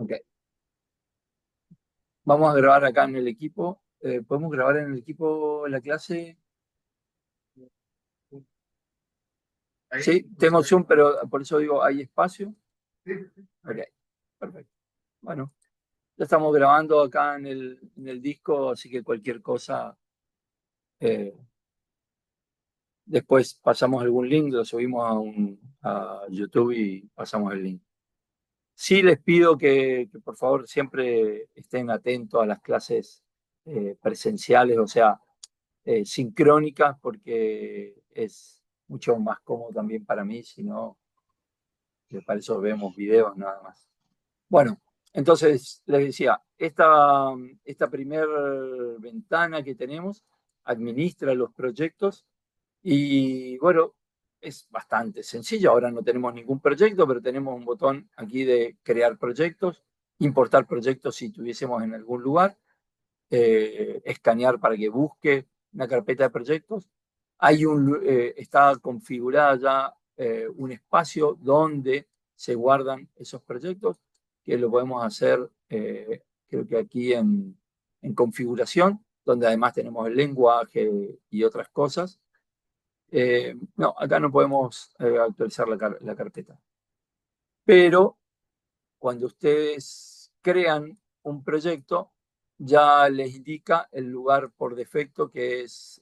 Ok. Vamos a grabar acá en el equipo. ¿Podemos grabar en el equipo la clase? Sí, tengo Zoom, pero por eso digo, ¿hay espacio? Ok, perfecto. Bueno, ya estamos grabando acá en el disco, así que cualquier cosa, eh, después pasamos algún link, lo subimos a YouTube y pasamos el link. Sí les pido que por favor siempre estén atentos a las clases presenciales, o sea, sincrónicas, porque es mucho más cómodo también para mí, si no, que para eso vemos videos nada más. Bueno, entonces les decía, esta primer ventana que tenemos administra los proyectos y bueno, es bastante sencillo. Ahora no tenemos ningún proyecto, pero tenemos un botón aquí de crear proyectos, importar proyectos si tuviésemos en algún lugar, escanear para que busque una carpeta de proyectos. Está configurada ya un espacio donde se guardan esos proyectos, que lo podemos hacer, creo que aquí en configuración, donde además tenemos el lenguaje y otras cosas. No, acá no podemos actualizar la carpeta. Pero cuando ustedes crean un proyecto, ya les indica el lugar por defecto que es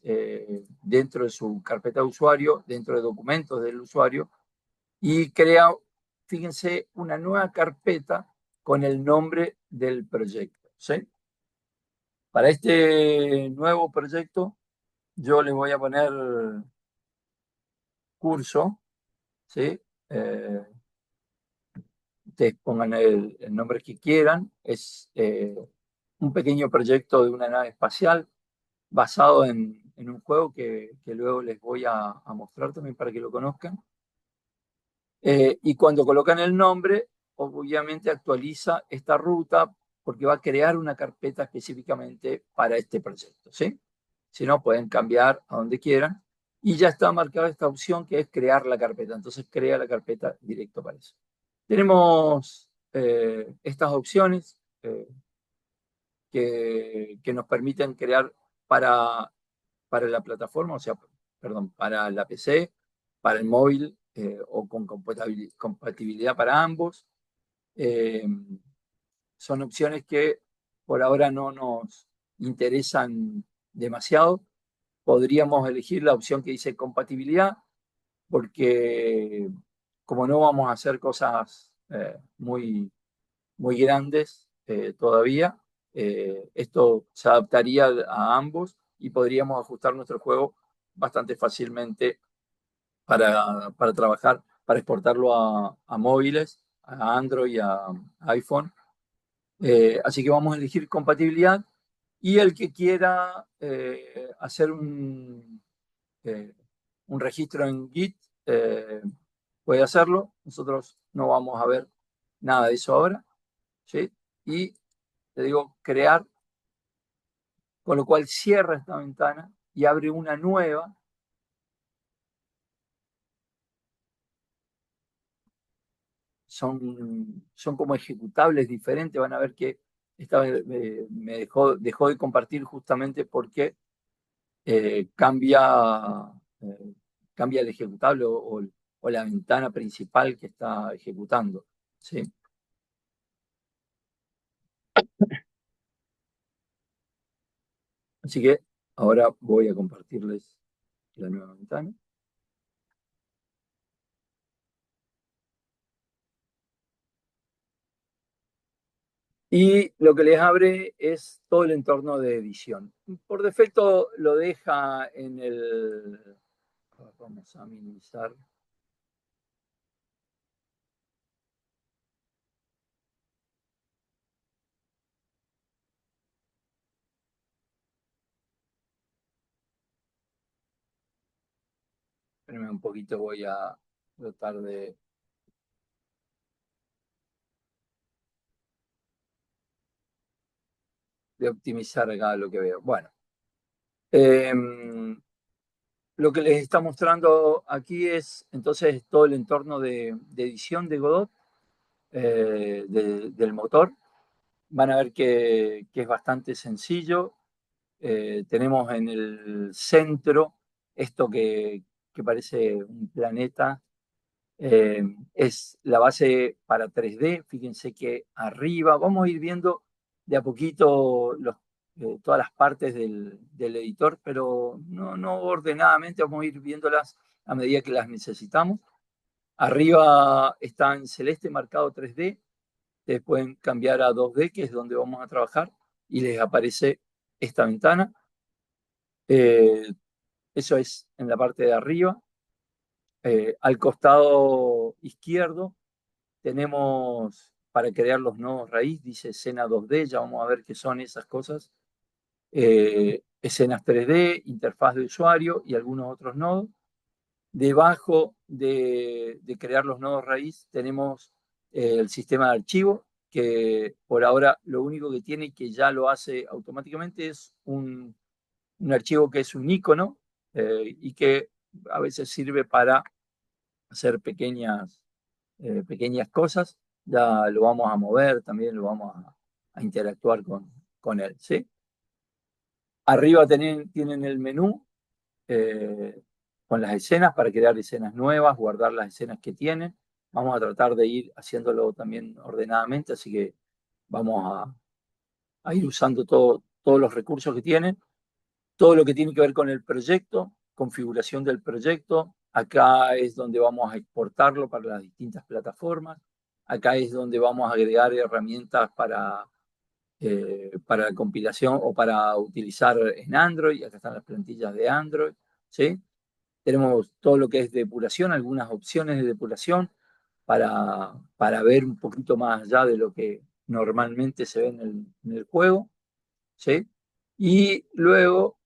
dentro de su carpeta de usuario, dentro de documentos del usuario, y crea, fíjense, una nueva carpeta con el nombre del proyecto. ¿Sí? Para este nuevo proyecto, yo le voy a poner curso, ¿sí? Eh, Ustedes pongan el nombre que quieran. Es un pequeño proyecto de una nave espacial basado en un juego que luego les voy a mostrar también para que lo conozcan. Y cuando colocan el nombre, obviamente actualiza esta ruta porque va a crear una carpeta específicamente para este proyecto, ¿sí? Si no, pueden cambiar a donde quieran. Y ya está marcada esta opción que es crear la carpeta. Entonces crea la carpeta directo para eso. Tenemos estas opciones que nos permiten crear para la plataforma, o sea, perdón, para la PC, para el móvil o con compatibilidad para ambos. Eh, Son opciones que por ahora no nos interesan demasiado. Podríamos elegir la opción que dice compatibilidad, porque como no vamos a hacer cosas muy grandes todavía, esto se adaptaría a ambos y podríamos ajustar nuestro juego bastante fácilmente para trabajar, para exportarlo a móviles, a Android y a iPhone. Así que vamos a elegir compatibilidad y el que quiera hacer un registro en Git eh, puede hacerlo. Nosotros no vamos a ver nada de eso ahora, ¿sí? Y le digo crear, con lo cual cierra esta ventana y abre una nueva. Son como ejecutables diferentes. Van a ver que esta vez me dejó de compartir justamente porque cambia, eh, cambia el ejecutable o la ventana principal que está ejecutando. ¿Sí? Así que ahora voy a compartirles la nueva ventana. Y lo que les abre es todo el entorno de edición. Por defecto lo deja en el... Vamos a minimizar. Espérenme un poquito, voy a tratar de optimizar acá lo que veo. Bueno, eh, lo que les está mostrando aquí es entonces todo el entorno de edición de Godot. del motor. Van a ver que es bastante sencillo. Tenemos en el centro esto que parece un planeta. Es la base para 3D. Fíjense que arriba vamos a ir viendo de a poquito todas las partes del editor, pero no ordenadamente, vamos a ir viéndolas a medida que las necesitamos. Arriba está en celeste marcado 3D. Ustedes pueden cambiar a 2D, que es donde vamos a trabajar, y les aparece esta ventana. Eso es en la parte de arriba. Al costado izquierdo tenemos para crear los nodos raíz, dice escena 2D, ya vamos a ver qué son esas cosas. Escenas 3D, interfaz de usuario y algunos otros nodos. Debajo de crear los nodos raíz tenemos el sistema de archivo, que por ahora lo único que tiene y que ya lo hace automáticamente es un archivo que es un icono y que a veces sirve para hacer pequeñas cosas. Ya lo vamos a mover, también lo vamos a interactuar con él, ¿sí? Arriba tienen el menú eh, con las escenas para crear escenas nuevas, guardar las escenas que tienen. Vamos a tratar de ir haciéndolo también ordenadamente, así que vamos a ir usando todos los recursos que tienen, todo lo que tiene que ver con el proyecto, configuración del proyecto. Acá es donde vamos a exportarlo para las distintas plataformas. Acá es donde vamos a agregar herramientas para la compilación o para utilizar en Android. Acá están las plantillas de Android, ¿sí? Tenemos todo lo que es depuración, algunas opciones de depuración para ver un poquito más allá de lo que normalmente se ve en el juego, ¿sí? Y luego,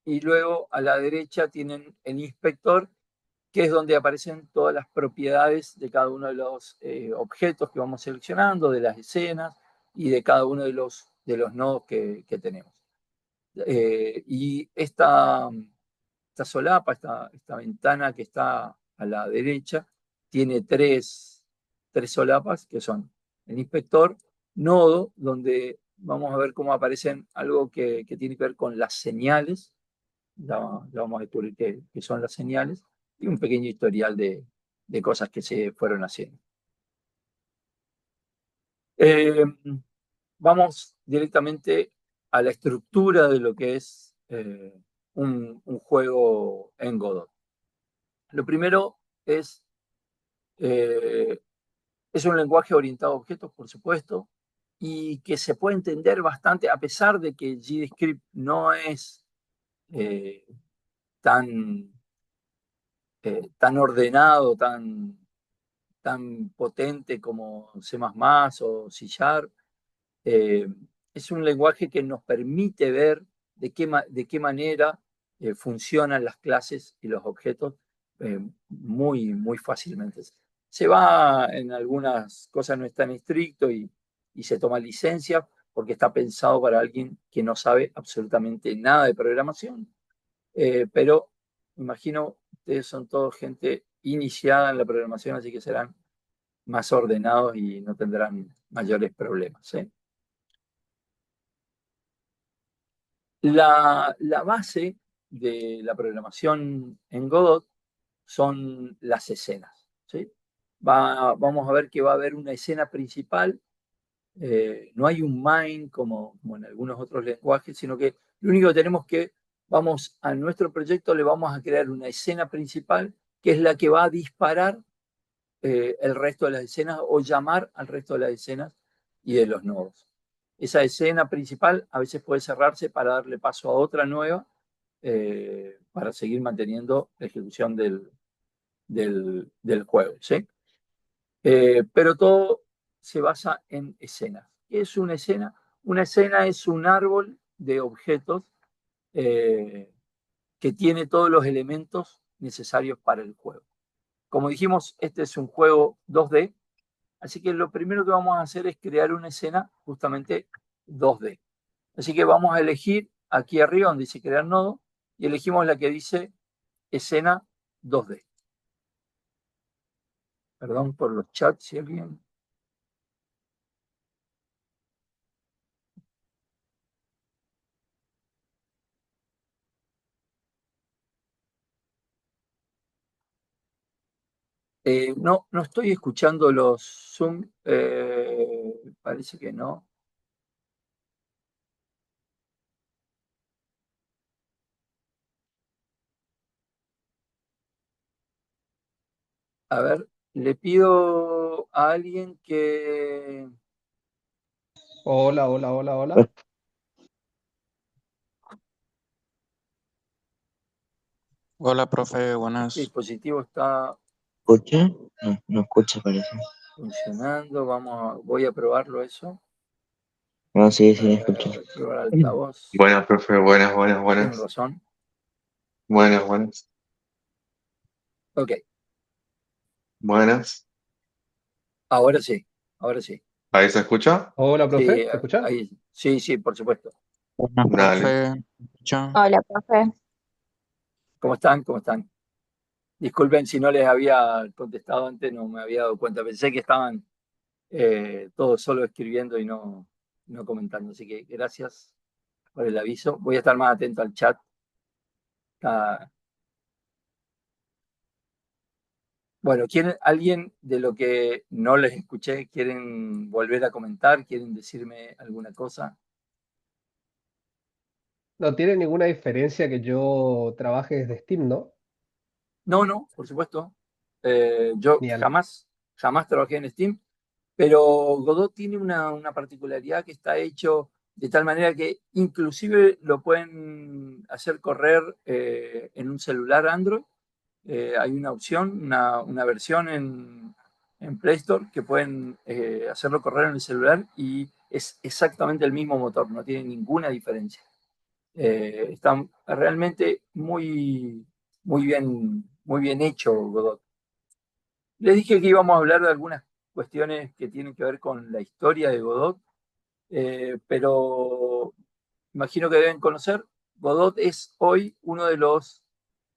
y luego a la derecha tienen el inspector, que es donde aparecen todas las propiedades de cada uno de los objetos que vamos seleccionando, de las escenas y de cada uno de los nodos que tenemos. Y esta solapa, esta ventana que está a la derecha, tiene tres solapas que son el inspector, nodo, donde vamos a ver cómo aparecen algo que tiene que ver con las señales. Ya vamos a descubrir qué son las señales, y un pequeño historial de cosas que se fueron haciendo. Eh, Vamos directamente a la estructura de lo que es un juego en Godot. Lo primero eh, es un lenguaje orientado a objetos, por supuesto, y que se puede entender bastante, a pesar de que GDScript no es eh, tan, tan ordenado, tan potente como C++ o C Sharp. Eh, es un lenguaje que nos permite ver de qué manera funcionan las clases y los objetos muy fácilmente. Se va en algunas cosas, no es tan estricto y se toma licencia porque está pensado para alguien que no sabe absolutamente nada de programación. Pero imagino, ustedes son todos gente iniciada en la programación, así que serán más ordenados y no tendrán mayores problemas, ¿sí? La base de la programación en Godot son las escenas, ¿sí? Vamos a ver que va a haber una escena principal. No hay un main como en algunos otros lenguajes, sino que lo único que tenemos que vamos a nuestro proyecto, le vamos a crear una escena principal que es la que va a disparar el resto de las escenas o llamar al resto de las escenas y de los nodos. Esa escena principal a veces puede cerrarse para darle paso a otra nueva para seguir manteniendo la ejecución del juego, ¿sí? Pero todo se basa en escenas. ¿Qué es una escena? Una escena es un árbol de objetos eh, que tiene todos los elementos necesarios para el juego. Como dijimos, este es un juego 2D, así que lo primero que vamos a hacer es crear una escena justamente 2D. Así que vamos a elegir aquí arriba donde dice crear nodo y elegimos la que dice escena 2D. Perdón por los chats, si alguien... no, no estoy escuchando los Zoom, parece que no. A ver, le pido a alguien que... Hola, hola, hola, hola. Hola, profe, Este buenas. dispositivo está ¿Escucha? No, no escucha, parece. funcionando, voy a probarlo eso. No, sí, sí, escucha. Probar altavoz, Buenas, profe, buenas, buenas, tiene buenas. razón. Buenas, buenas. Ok, Buenas. ahora sí, ahora sí. ¿Ahí se escucha? Hola, Sí, profe, ¿me escucha? ahí, sí, sí, por supuesto. Buenas, Dale. profe. ¿Me escucha? Hola, profe. ¿Cómo están? ¿Cómo están? Disculpen si no les había contestado antes, no me había dado cuenta. Pensé que estaban todos solo escribiendo y no comentando. Así que gracias por el aviso. Voy a estar más atento al chat. Ah, bueno, ¿alguien de lo que no les escuché, quieren volver a comentar? ¿Quieren decirme alguna cosa? No tiene ninguna diferencia que yo trabaje desde Steam, ¿no? No, no, por supuesto. Yo Genial. jamás trabajé en Steam, pero Godot tiene una particularidad que está hecho de tal manera que inclusive lo pueden hacer correr en un celular Android. Hay una opción, una versión en Play Store que pueden hacerlo correr en el celular y es exactamente el mismo motor, no tiene ninguna diferencia. Está realmente muy bien hecho Godot. Les dije que íbamos a hablar de algunas cuestiones que tienen que ver con la historia de Godot, pero imagino que deben conocer, Godot es hoy uno de los,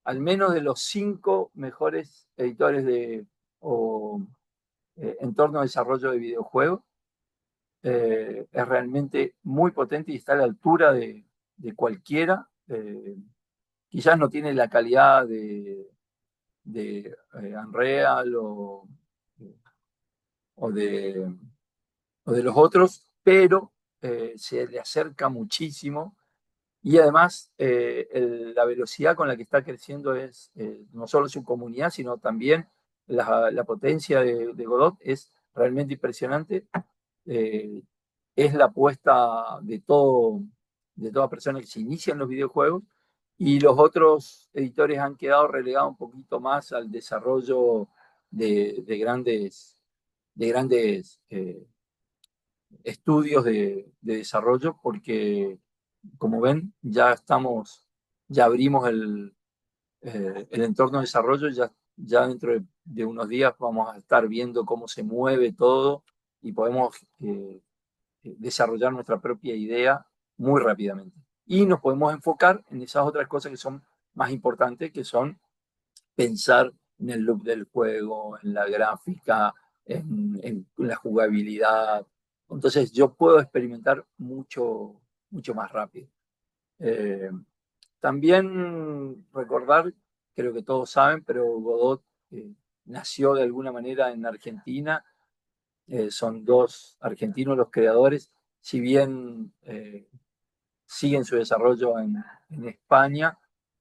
al menos de los 5 mejores editores o entorno de desarrollo de videojuegos. Es realmente muy potente y está a la altura de cualquiera. Quizás no tiene la calidad de Unreal o de, o de los otros, pero se le acerca muchísimo y además la velocidad con la que está creciendo es no solo su comunidad, sino también la potencia de Godot es realmente impresionante. Eh, es la apuesta de toda persona que se inicia en los videojuegos y los otros editores han quedado relegados un poquito más al desarrollo de grandes estudios de desarrollo porque, como ven, ya abrimos el entorno de desarrollo, ya dentro de unos días vamos a estar viendo cómo se mueve todo y podemos desarrollar nuestra propia idea muy rápidamente. Y nos podemos enfocar en esas otras cosas que son más importantes, que son pensar en el loop del juego, en la gráfica, en la jugabilidad. Entonces yo puedo experimentar mucho más rápido. Eh, también recordar, creo que todos saben, pero Godot nació de alguna manera en Argentina. Son dos argentinos los creadores, si bien siguen su desarrollo en España,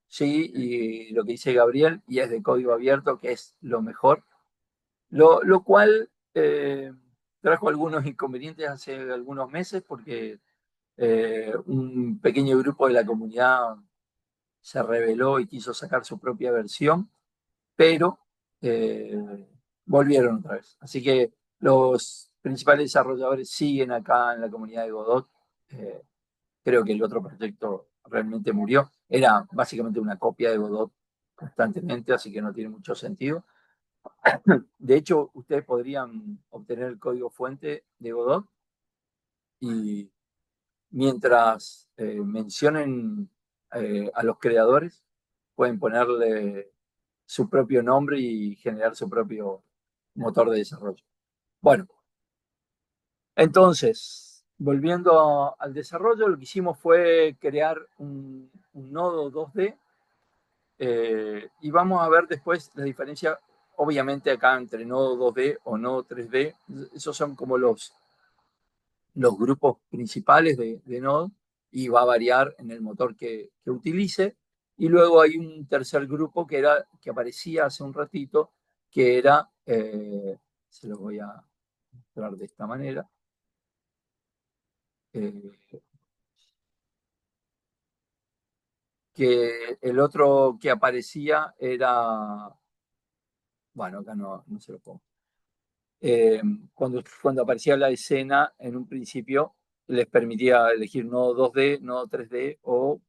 sí, y lo que dice Gabriel, y es de código abierto, que es lo mejor, lo cual trajo algunos inconvenientes hace algunos meses porque un pequeño grupo de la comunidad se rebeló y quiso sacar su propia versión, pero eh, volvieron otra vez. Así que los principales desarrolladores siguen acá en la comunidad de Godot. Eh, Creo que el otro proyecto realmente murió. Era básicamente una copia de Godot constantemente, así que no tiene mucho sentido. De hecho, ustedes podrían obtener el código fuente de Godot y mientras mencionen a los creadores, pueden ponerle su propio nombre y generar su propio. motor de desarrollo. Bueno, entonces, volviendo al desarrollo, lo que hicimos fue crear un nodo 2D y vamos a ver después la diferencia, obviamente acá entre nodo 2D o nodo 3D, esos son como los grupos principales de nodo y va a variar en el motor que utilice. Y luego hay un tercer grupo que aparecía hace un ratito, que era, se los voy a mostrar de esta manera, que el otro que aparecía era, bueno, acá no se lo pongo. Cuando aparecía la escena, en un principio les permitía elegir nodo 2D, nodo 3D o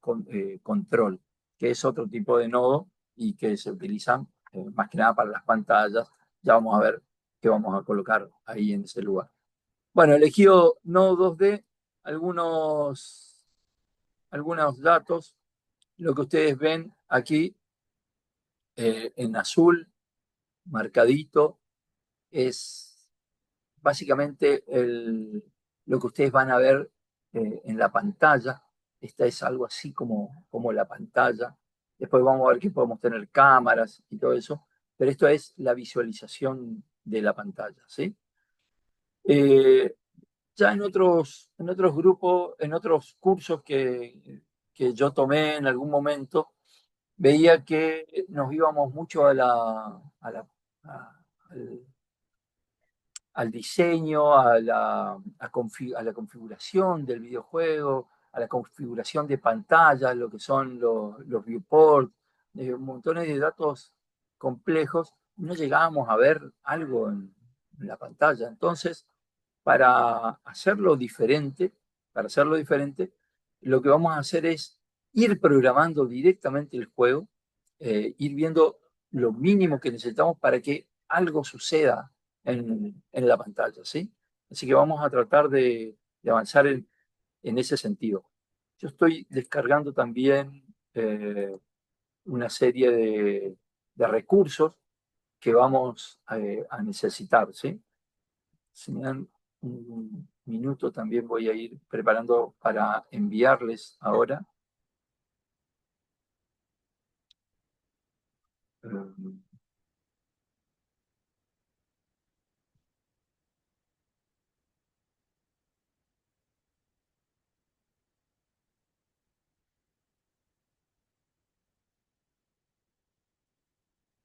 control, que es otro tipo de nodo y que se utilizan más que nada para las pantallas. Ya vamos a ver qué vamos a colocar ahí en ese lugar. Bueno, elegido nodo 2D, algunos datos. Lo que ustedes ven aquí en azul, marcadito, es básicamente lo que ustedes van a ver en la pantalla. Esta es algo así como la pantalla. Después vamos a ver que podemos tener cámaras y todo eso, pero esto es la visualización de la pantalla, ¿sí? Ya en otros grupos, en otros cursos que yo tomé en algún momento, veía que nos íbamos mucho al diseño, a la configuración del videojuego, a la configuración de pantallas, lo que son los viewports, montones de datos complejos. No llegábamos a ver algo en la pantalla. Entonces, para hacerlo diferente, lo que vamos a hacer es ir programando directamente el juego, ir viendo lo mínimo que necesitamos para que algo suceda en la pantalla, ¿sí? Así que vamos a tratar de avanzar en ese sentido. Yo estoy descargando también una serie de recursos que vamos a necesitar, ¿sí? Si me dan un minuto, también voy a ir preparando para enviarles ahora.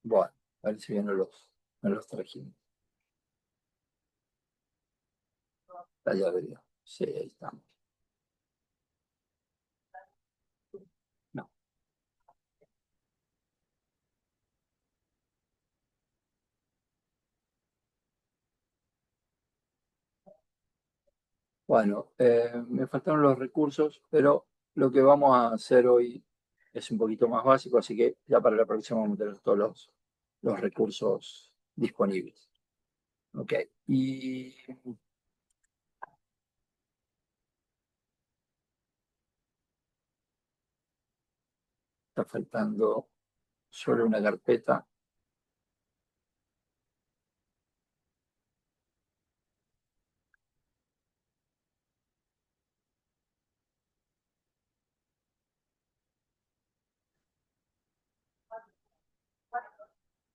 Bueno, a ver si bien no los trajimos. Ya vería. Sí, ahí estamos. No. Bueno, me faltaron los recursos, pero lo que vamos a hacer hoy es un poquito más básico, así que ya para la próxima vamos a tener todos los recursos disponibles. Ok, y está faltando solo una carpeta.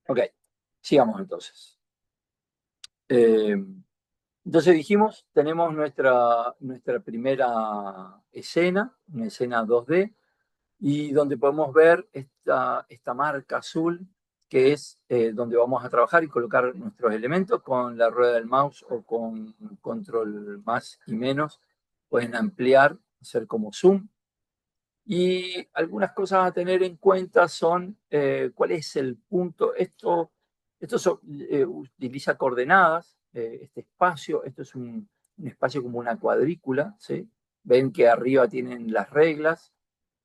Ok, sigamos entonces. Entonces dijimos, tenemos nuestra primera escena, una escena 2D, y donde podemos ver esta marca azul, que es donde vamos a trabajar y colocar nuestros elementos con la rueda del mouse o con control más y menos. Pueden ampliar, hacer como zoom. Y algunas cosas a tener en cuenta son cuál es el punto. Esto utiliza coordenadas, este espacio. Esto es un espacio como una cuadrícula, ¿sí? Ven que arriba tienen las reglas,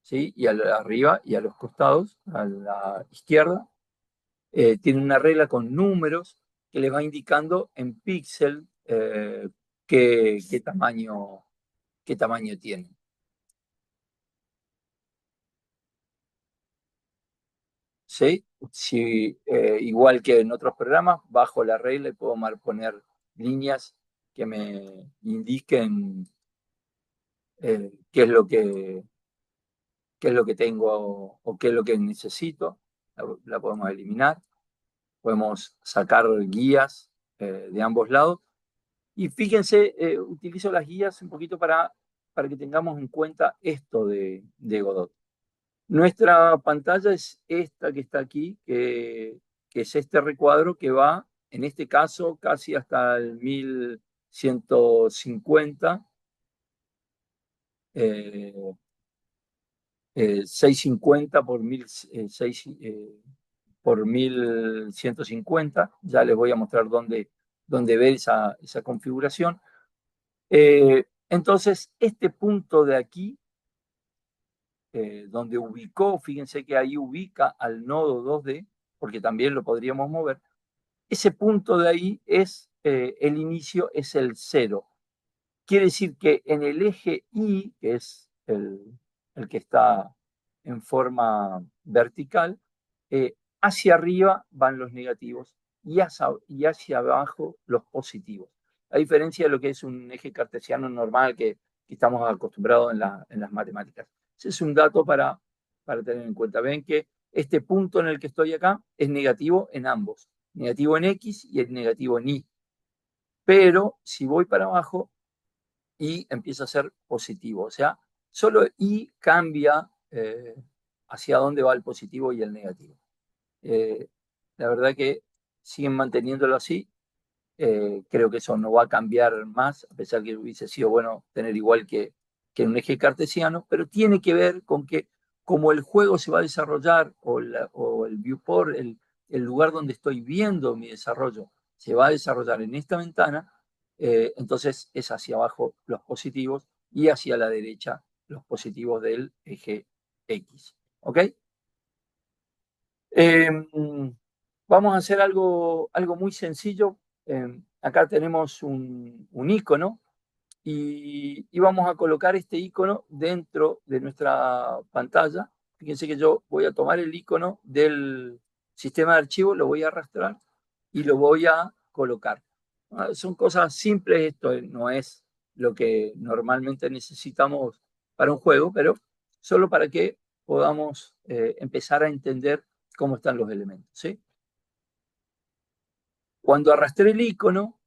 ¿sí? Y arriba y a los costados, a la izquierda, tiene una regla con números que les va indicando en píxel qué tamaño tiene. ¿Sí? igual que en otros programas, bajo la regla y puedo poner líneas que me indiquen qué es lo que tengo o qué es lo que necesito. La podemos eliminar. Podemos sacar guías de ambos lados. Y fíjense, utilizo las guías un poquito para que tengamos en cuenta esto de Godot. Nuestra pantalla es esta que está aquí, que es este recuadro que va, en este caso, casi hasta el 1150, 650 por 1150. Ya les voy a mostrar dónde ver esa configuración. Entonces, este punto de aquí, donde ubicó, fíjense que ahí ubica al nodo 2D, porque también lo podríamos mover. Ese punto de ahí es el inicio, es el 0. Quiere decir que en el eje Y, que es el que está en forma vertical, hacia arriba van los negativos y hacia abajo los positivos. A diferencia de lo que es un eje cartesiano normal que estamos acostumbrados en las matemáticas. Ese es un dato para tener en cuenta. Ven que este punto en el que estoy acá es negativo en ambos. Negativo en X y es negativo en Y. Pero si voy para abajo, Y empieza a ser positivo. O sea, solo Y cambia hacia dónde va el positivo y el negativo. La verdad que siguen manteniéndolo así. Creo que eso no va a cambiar más, a pesar que hubiese sido bueno tener igual que en un eje cartesiano, pero tiene que ver con que como el juego se va a desarrollar o el viewport, el lugar donde estoy viendo mi desarrollo, se va a desarrollar en esta ventana, entonces es hacia abajo los positivos y hacia la derecha los positivos del eje X. ¿Ok? Vamos a hacer algo muy sencillo. Acá tenemos un icono y vamos a colocar este icono dentro de nuestra pantalla. Fíjense que yo voy a tomar el icono del sistema de archivos, lo voy a arrastrar y lo voy a colocar. Son cosas simples, esto no es lo que normalmente necesitamos para un juego, pero solo para que podamos empezar a entender cómo están los elementos, ¿sí? Cuando arrastré el icono,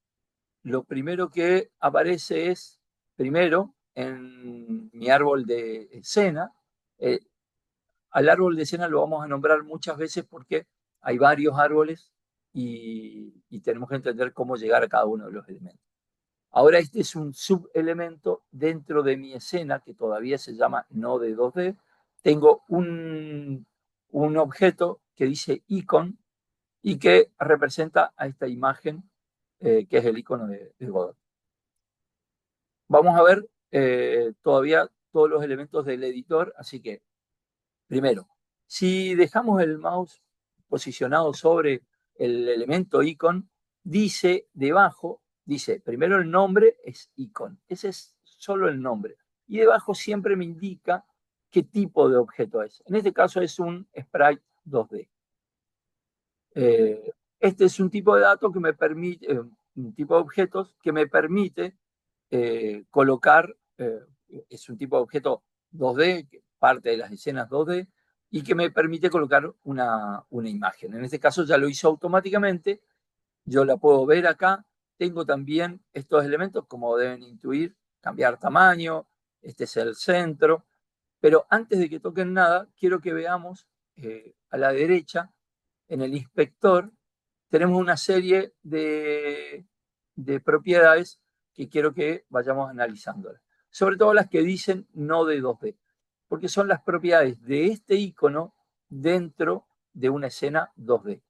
lo primero que aparece es, primero, en mi árbol de escena. Al árbol de escena lo vamos a nombrar muchas veces porque hay varios árboles y tenemos que entender cómo llegar a cada uno de los elementos. Ahora este es un subelemento dentro de mi escena que todavía se llama Node 2D. Tengo un objeto que dice icon y que representa a esta imagen que es el icono de Godot. Vamos a ver todavía todos los elementos del editor, así que primero, si dejamos el mouse posicionado sobre el elemento icon, dice debajo, dice primero el nombre es icon, ese es solo el nombre, y debajo siempre me indica qué tipo de objeto es. En este caso es un sprite 2D. Este es un tipo de datos que me permite, un tipo de objetos que me permite colocar, es un tipo de objeto 2D, parte de las escenas 2D, y que me permite colocar una imagen. En este caso ya lo hizo automáticamente, yo la puedo ver acá. Tengo también estos elementos, como deben intuir, cambiar tamaño, este es el centro, pero antes de que toquen nada, quiero que veamos a la derecha, en el inspector, tenemos una serie de propiedades que quiero que vayamos analizándolas. Sobre todo las que dicen no de 2D, porque son las propiedades de este icono dentro de una escena 2D,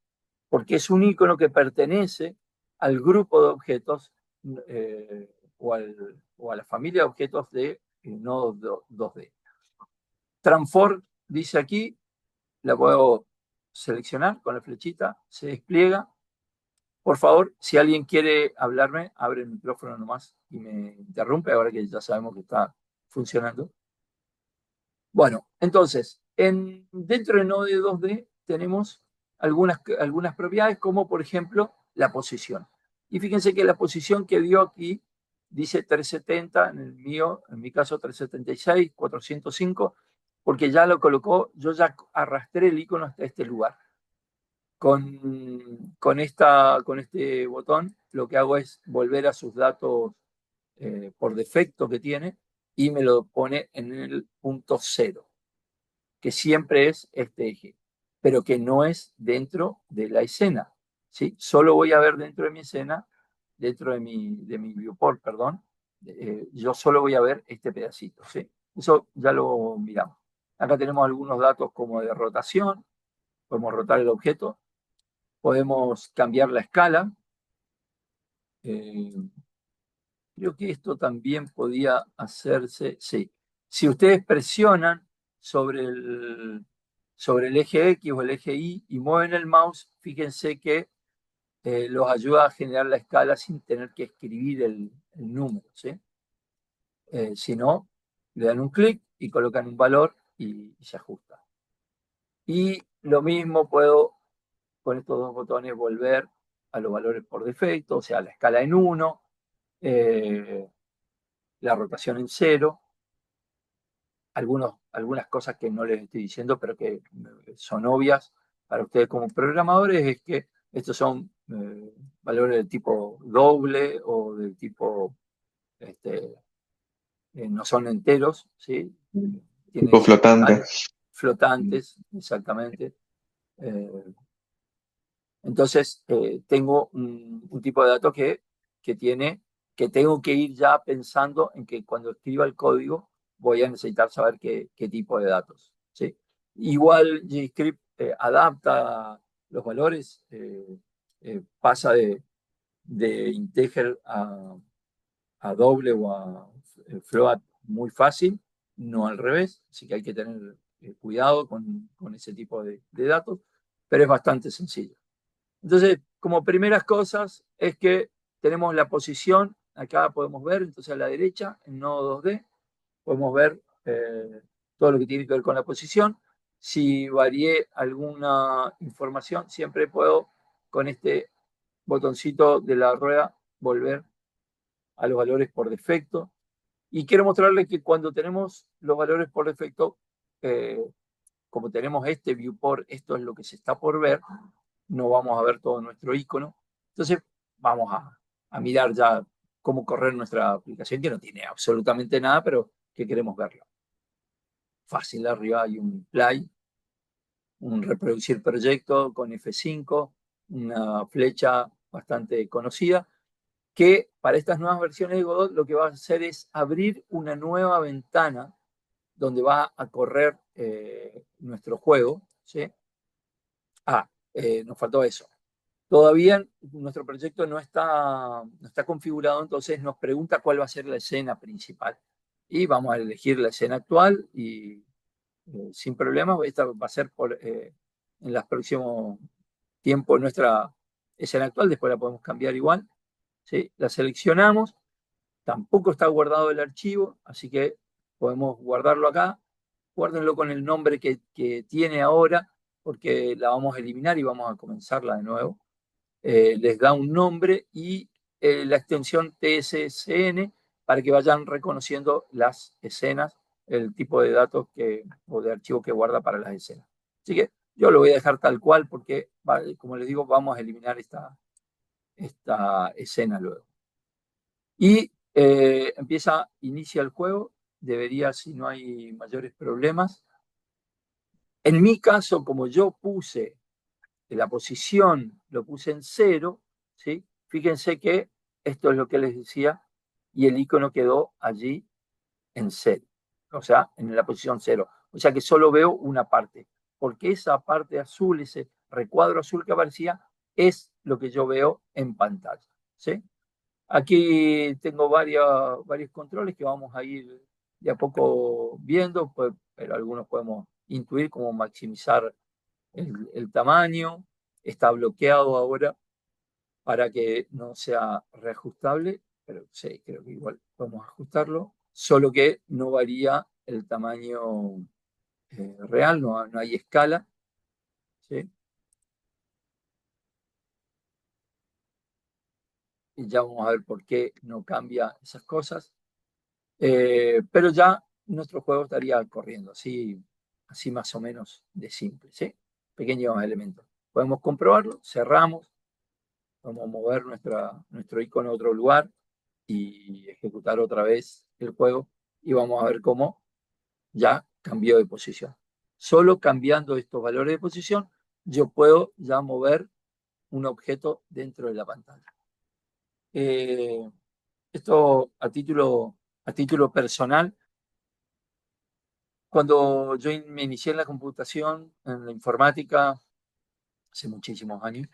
porque es un icono que pertenece al grupo de objetos o a la familia de objetos de nodo 2D. Transform dice aquí, la puedo seleccionar con la flechita, se despliega. Por favor, si alguien quiere hablarme, abre el micrófono nomás y me interrumpe, ahora que ya sabemos que está funcionando. Bueno, entonces, dentro de Node 2D tenemos algunas propiedades, como por ejemplo la posición. Y fíjense que la posición que dio aquí dice 370, en mi caso 376, 405, porque ya lo colocó, yo ya arrastré el icono hasta este lugar. Con este botón lo que hago es volver a sus datos por defecto que tiene y me lo pone en el punto 0, que siempre es este eje, pero que no es dentro de la escena, ¿sí? Solo voy a ver dentro de mi escena, dentro de mi viewport, perdón, yo solo voy a ver este pedacito, ¿sí? Eso ya lo miramos. Acá tenemos algunos datos como de rotación, podemos rotar el objeto, podemos cambiar la escala. Creo que esto también podía hacerse, sí. Si ustedes presionan sobre el eje X o el eje Y y mueven el mouse, fíjense que los ayuda a generar la escala sin tener que escribir el número, ¿sí? Si no, le dan un clic y colocan un valor y se ajusta. Y lo mismo puedo con estos dos botones volver a los valores por defecto, o sea, la escala en 1, la rotación en 0, algunas cosas que no les estoy diciendo, pero que son obvias para ustedes como programadores, es que estos son valores del tipo doble o del tipo, no son enteros, ¿sí? Tipo flotante. Flotantes, exactamente. Entonces, tengo un tipo de datos que tengo que ir ya pensando en que cuando escriba el código voy a necesitar saber qué tipo de datos, ¿sí? Igual JavaScript adapta los valores, pasa de integer a doble o a float muy fácil, no al revés, así que hay que tener cuidado con ese tipo de datos, pero es bastante sencillo. Entonces, como primeras cosas, es que tenemos la posición, acá podemos ver, entonces a la derecha, en nodo 2D, podemos ver todo lo que tiene que ver con la posición. Si varié alguna información, siempre puedo, con este botoncito de la rueda, volver a los valores por defecto. Y quiero mostrarles que cuando tenemos los valores por defecto, como tenemos este viewport, esto es lo que se está por ver, no vamos a ver todo nuestro icono. Entonces vamos a mirar ya cómo correr nuestra aplicación, que no tiene absolutamente nada, pero que queremos verlo. Fácil, arriba hay un play, un reproducir proyecto con F5, una flecha bastante conocida, que para estas nuevas versiones de Godot lo que va a hacer es abrir una nueva ventana donde va a correr nuestro juego, ¿sí? Nos faltó eso. Todavía nuestro proyecto no está configurado, entonces nos pregunta cuál va a ser la escena principal. Y vamos a elegir la escena actual y sin problemas, esta va a ser en los próximos tiempos nuestra escena actual, después la podemos cambiar igual. ¿Sí? La seleccionamos, tampoco está guardado el archivo, así que podemos guardarlo acá. Guárdenlo con el nombre que tiene ahora, porque la vamos a eliminar y vamos a comenzarla de nuevo. Les da un nombre y la extensión TSCN para que vayan reconociendo las escenas, el tipo de datos o de archivo que guarda para las escenas. Así que yo lo voy a dejar tal cual porque, como les digo, vamos a eliminar esta escena luego. Y inicia el juego, debería, si no hay mayores problemas. En mi caso, como yo puse la posición, lo puse en 0, ¿sí? Fíjense que esto es lo que les decía, y el icono quedó allí en 0, o sea, en la posición 0. O sea que solo veo una parte, porque esa parte azul, ese recuadro azul que aparecía, es lo que yo veo en pantalla, ¿sí? Aquí tengo varios controles que vamos a ir de a poco viendo, pero algunos podemos intuir cómo maximizar el tamaño. Está bloqueado ahora para que no sea reajustable, pero sí, creo que igual podemos ajustarlo, solo que no varía el tamaño real, no hay escala, ¿sí? y ya vamos a ver por qué no cambia esas cosas. Pero ya nuestro juego estaría corriendo, así más o menos de simple, ¿sí? Pequeños elementos. Podemos comprobarlo, cerramos, vamos a mover nuestro icono a otro lugar y ejecutar otra vez el juego y vamos a ver cómo ya cambió de posición. Solo cambiando estos valores de posición, yo puedo ya mover un objeto dentro de la pantalla. Esto a título personal, cuando yo me inicié en la computación, en la informática, hace muchísimos años,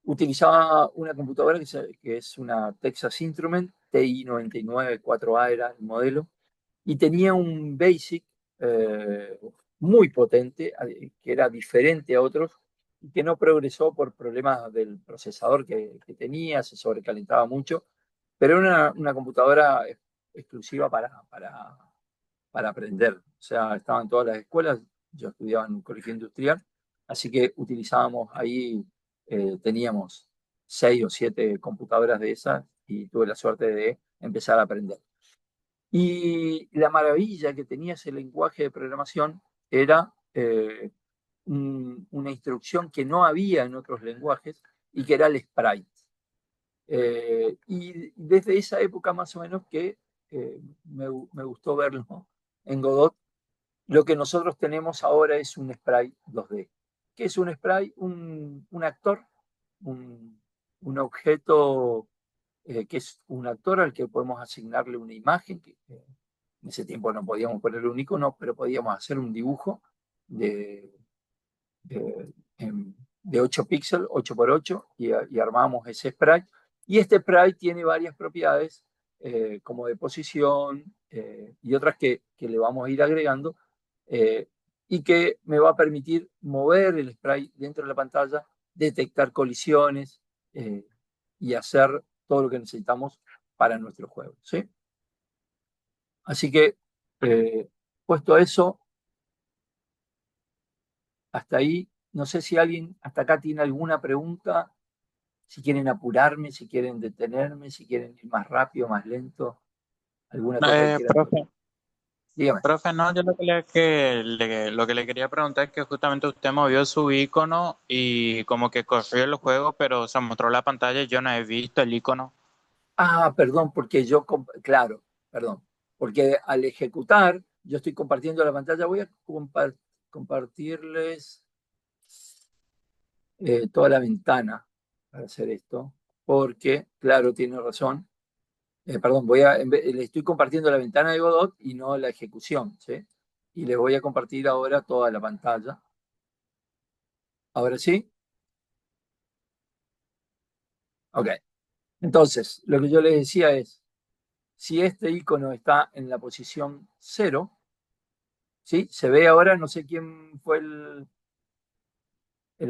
utilizaba una computadora que es una Texas Instrument, TI-99 4A era el modelo, y tenía un BASIC muy potente, que era diferente a otros, y que no progresó por problemas del procesador que tenía, se sobrecalentaba mucho, pero era una computadora exclusiva para aprender. O sea, estaban todas las escuelas, yo estudiaba en un colegio industrial, así que utilizábamos ahí, teníamos 6 o 7 computadoras de esas y tuve la suerte de empezar a aprender. Y la maravilla que tenía ese lenguaje de programación era una instrucción que no había en otros lenguajes y que era el sprite. Y desde esa época más o menos que me gustó verlo en Godot. Lo que nosotros tenemos ahora es un sprite 2D. ¿Qué es un sprite? Un actor, un objeto que es un actor al que podemos asignarle una imagen, que en ese tiempo no podíamos ponerle un icono, pero podíamos hacer un dibujo de, de, de 8 píxeles, 8 por 8, y armamos ese sprite. Y este sprite tiene varias propiedades, como de posición y otras que le vamos a ir agregando, y que me va a permitir mover el sprite dentro de la pantalla, detectar colisiones y hacer todo lo que necesitamos para nuestro juego, ¿sí? Así que, puesto eso, hasta ahí, no sé si alguien hasta acá tiene alguna pregunta, si quieren apurarme, si quieren detenerme, si quieren ir más rápido, más lento, alguna cosa que quieran. Dígame. Profe, no, yo lo que le quería preguntar es que justamente usted movió su icono y como que corrió el juego, pero se mostró la pantalla y yo no he visto el icono. Ah, perdón, porque claro, perdón, porque al ejecutar, yo estoy compartiendo la pantalla, voy a compartirles toda la ventana para hacer esto, porque, claro, tiene razón. Perdón, le estoy compartiendo la ventana de Godot y no la ejecución, ¿sí? Y les voy a compartir ahora toda la pantalla. ¿Ahora sí? Ok. Entonces, lo que yo les decía es, si este icono está en la posición 0, ¿sí? Se ve ahora, no sé quién fue el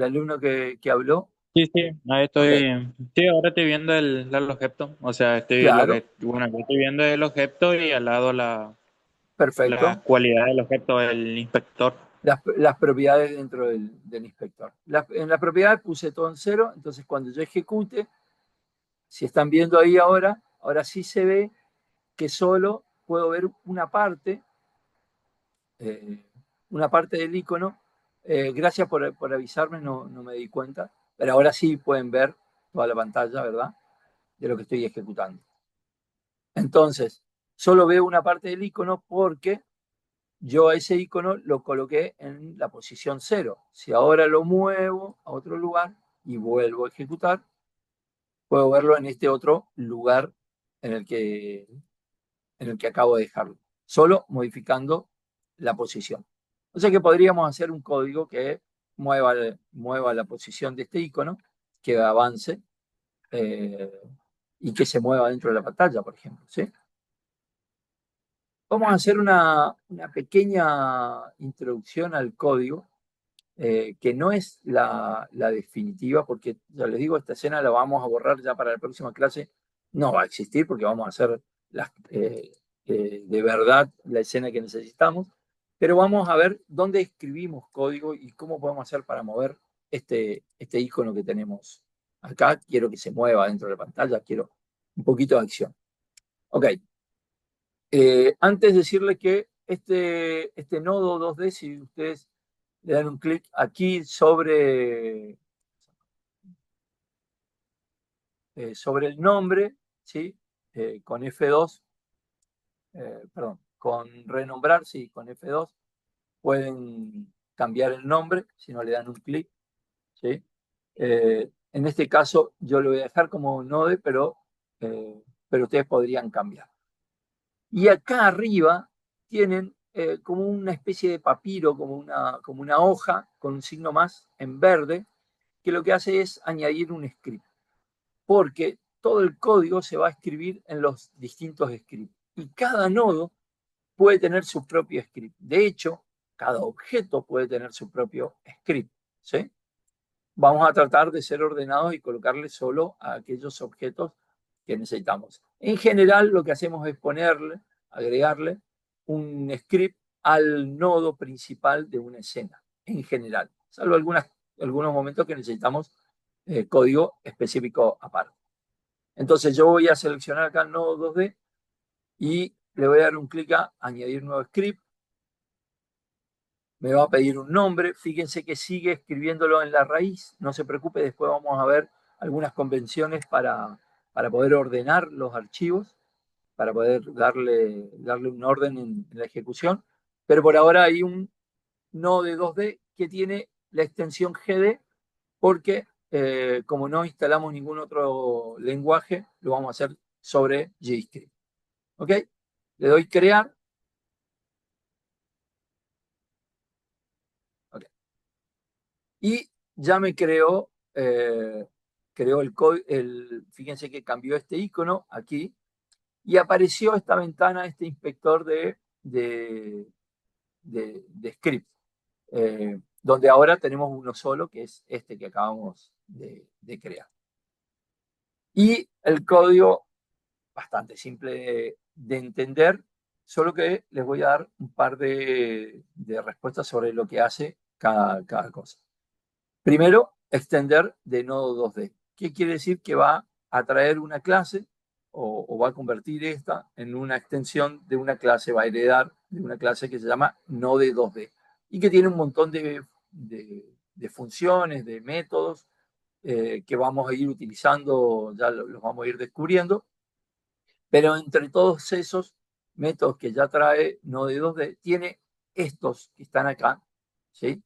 alumno que habló. Sí, sí, ahí Ok, sí, ahora estoy viendo el objeto, o sea, claro, bueno, yo estoy viendo el objeto y al lado la perfecto. cualidad del objeto, el inspector. Las propiedades dentro del inspector. En la propiedad puse todo en 0, entonces cuando yo ejecute, si están viendo ahí ahora sí se ve que solo puedo ver una parte del icono. Gracias por avisarme, no me di cuenta, pero ahora sí pueden ver toda la pantalla, ¿verdad? De lo que estoy ejecutando. Entonces, solo veo una parte del icono porque yo a ese icono lo coloqué en la posición 0. Si ahora lo muevo a otro lugar y vuelvo a ejecutar, puedo verlo en este otro lugar en el que acabo de dejarlo, solo modificando la posición. O sea que podríamos hacer un código que mueva la posición de este icono, que avance y que se mueva dentro de la pantalla, por ejemplo, ¿sí? Vamos a hacer una pequeña introducción al código, que no es la definitiva, porque ya les digo, esta escena la vamos a borrar ya para la próxima clase, no va a existir porque vamos a hacer de verdad la escena que necesitamos, pero vamos a ver dónde escribimos código y cómo podemos hacer para mover este icono que tenemos Acá quiero que se mueva dentro de la pantalla, quiero un poquito de acción. Ok. Antes de decirle que este nodo 2D, si ustedes le dan un clic aquí sobre el nombre, ¿sí? Con F2, perdón, con renombrar, sí, con F2, pueden cambiar el nombre si no le dan un clic, ¿sí? En este caso yo lo voy a dejar como Node, pero ustedes podrían cambiar. Y acá arriba tienen como una especie de papiro, como una hoja con un signo más en verde, que lo que hace es añadir un script, porque todo el código se va a escribir en los distintos scripts. Y cada nodo puede tener su propio script. De hecho, cada objeto puede tener su propio script, ¿sí? Vamos a tratar de ser ordenados y colocarle solo a aquellos objetos que necesitamos. En general, lo que hacemos es agregarle un script al nodo principal de una escena, en general, salvo algunos momentos que necesitamos código específico aparte. Entonces yo voy a seleccionar acá el nodo 2D y le voy a dar un clic a añadir nuevo script. Me va a pedir un nombre. Fíjense que sigue escribiéndolo en la raíz. No se preocupe, después vamos a ver algunas convenciones para poder ordenar los archivos, para poder darle un orden en la ejecución. Pero por ahora hay un nodo de 2D que tiene la extensión GD porque como no instalamos ningún otro lenguaje, lo vamos a hacer sobre JavaScript. ¿Ok? Le doy crear. Okay. Y ya me creó el código. Fíjense que cambió este icono aquí y apareció esta ventana, este inspector de script, donde ahora tenemos uno solo, que es este que acabamos de crear. Y el código bastante simple de entender, solo que les voy a dar un par de respuestas sobre lo que hace cada cosa. Primero, extender de nodo 2D. ¿Qué quiere decir? Que va a traer una clase o va a convertir esta en una extensión de una clase, va a heredar de una clase que se llama Node 2D y que tiene un montón de funciones, de métodos que vamos a ir utilizando, ya los vamos a ir descubriendo. Pero entre todos esos métodos que ya trae Node 2D, tiene estos que están acá, ¿sí?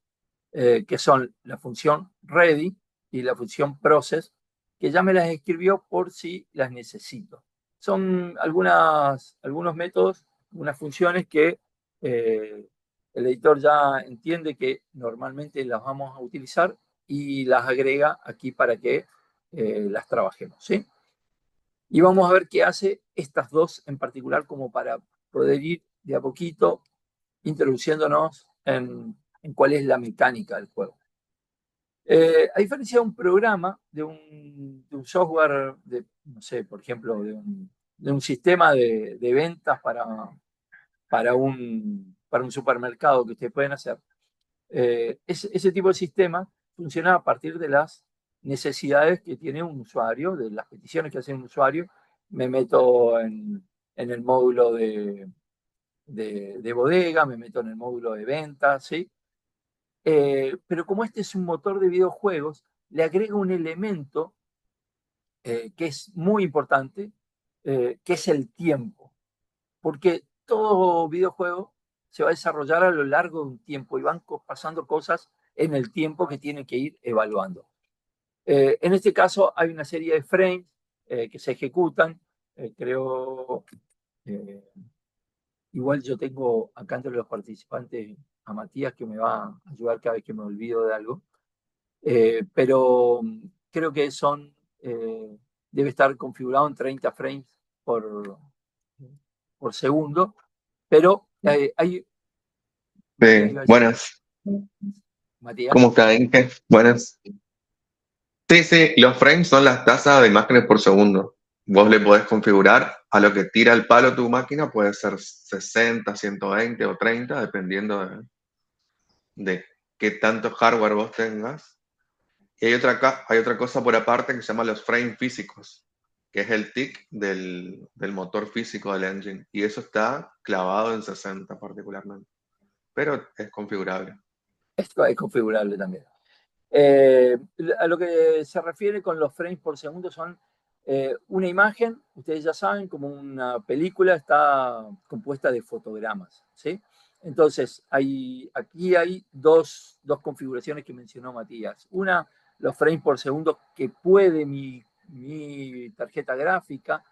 Que son la función ready y la función process, que ya me las escribió por si las necesito. Son algunos métodos, unas funciones que el editor ya entiende que normalmente las vamos a utilizar y las agrega aquí para que las trabajemos, ¿sí? Y vamos a ver qué hace estas dos en particular como para poder ir de a poquito introduciéndonos en cuál es la mecánica del juego. A diferencia de un programa, de un software, no sé, por ejemplo, de un sistema de ventas para un supermercado que ustedes pueden hacer, ese tipo de sistema funciona a partir de las necesidades que tiene un usuario, de las peticiones que hace un usuario. Me meto en el módulo de bodega, me meto en el módulo de ventas, ¿sí? Pero como este es un motor de videojuegos, le agrega un elemento que es muy importante, que es el tiempo. Porque todo videojuego se va a desarrollar a lo largo de un tiempo y van pasando cosas en el tiempo que tienen que ir evaluando. En este caso hay una serie de frames que se ejecutan. Creo, igual yo tengo acá entre los participantes a Matías que me va a ayudar cada vez que me olvido de algo. Pero creo que debe estar configurado en 30 frames por segundo. Pero hay... Buenas. Matías. ¿Cómo está, Inge? Buenas. Sí, los frames son las tasas de imágenes por segundo. Vos le podés configurar a lo que tira el palo tu máquina, puede ser 60, 120 o 30, dependiendo de qué tanto hardware vos tengas. Y hay otra cosa por aparte que se llama los frames físicos, que es el tick del motor físico del engine. Y eso está clavado en 60 particularmente. Pero es configurable. Esto es configurable también. A lo que se refiere con los frames por segundo son una imagen, ustedes ya saben, como una película está compuesta de fotogramas, ¿sí? Entonces, aquí hay dos configuraciones que mencionó Matías. Una, los frames por segundo que puede mi tarjeta gráfica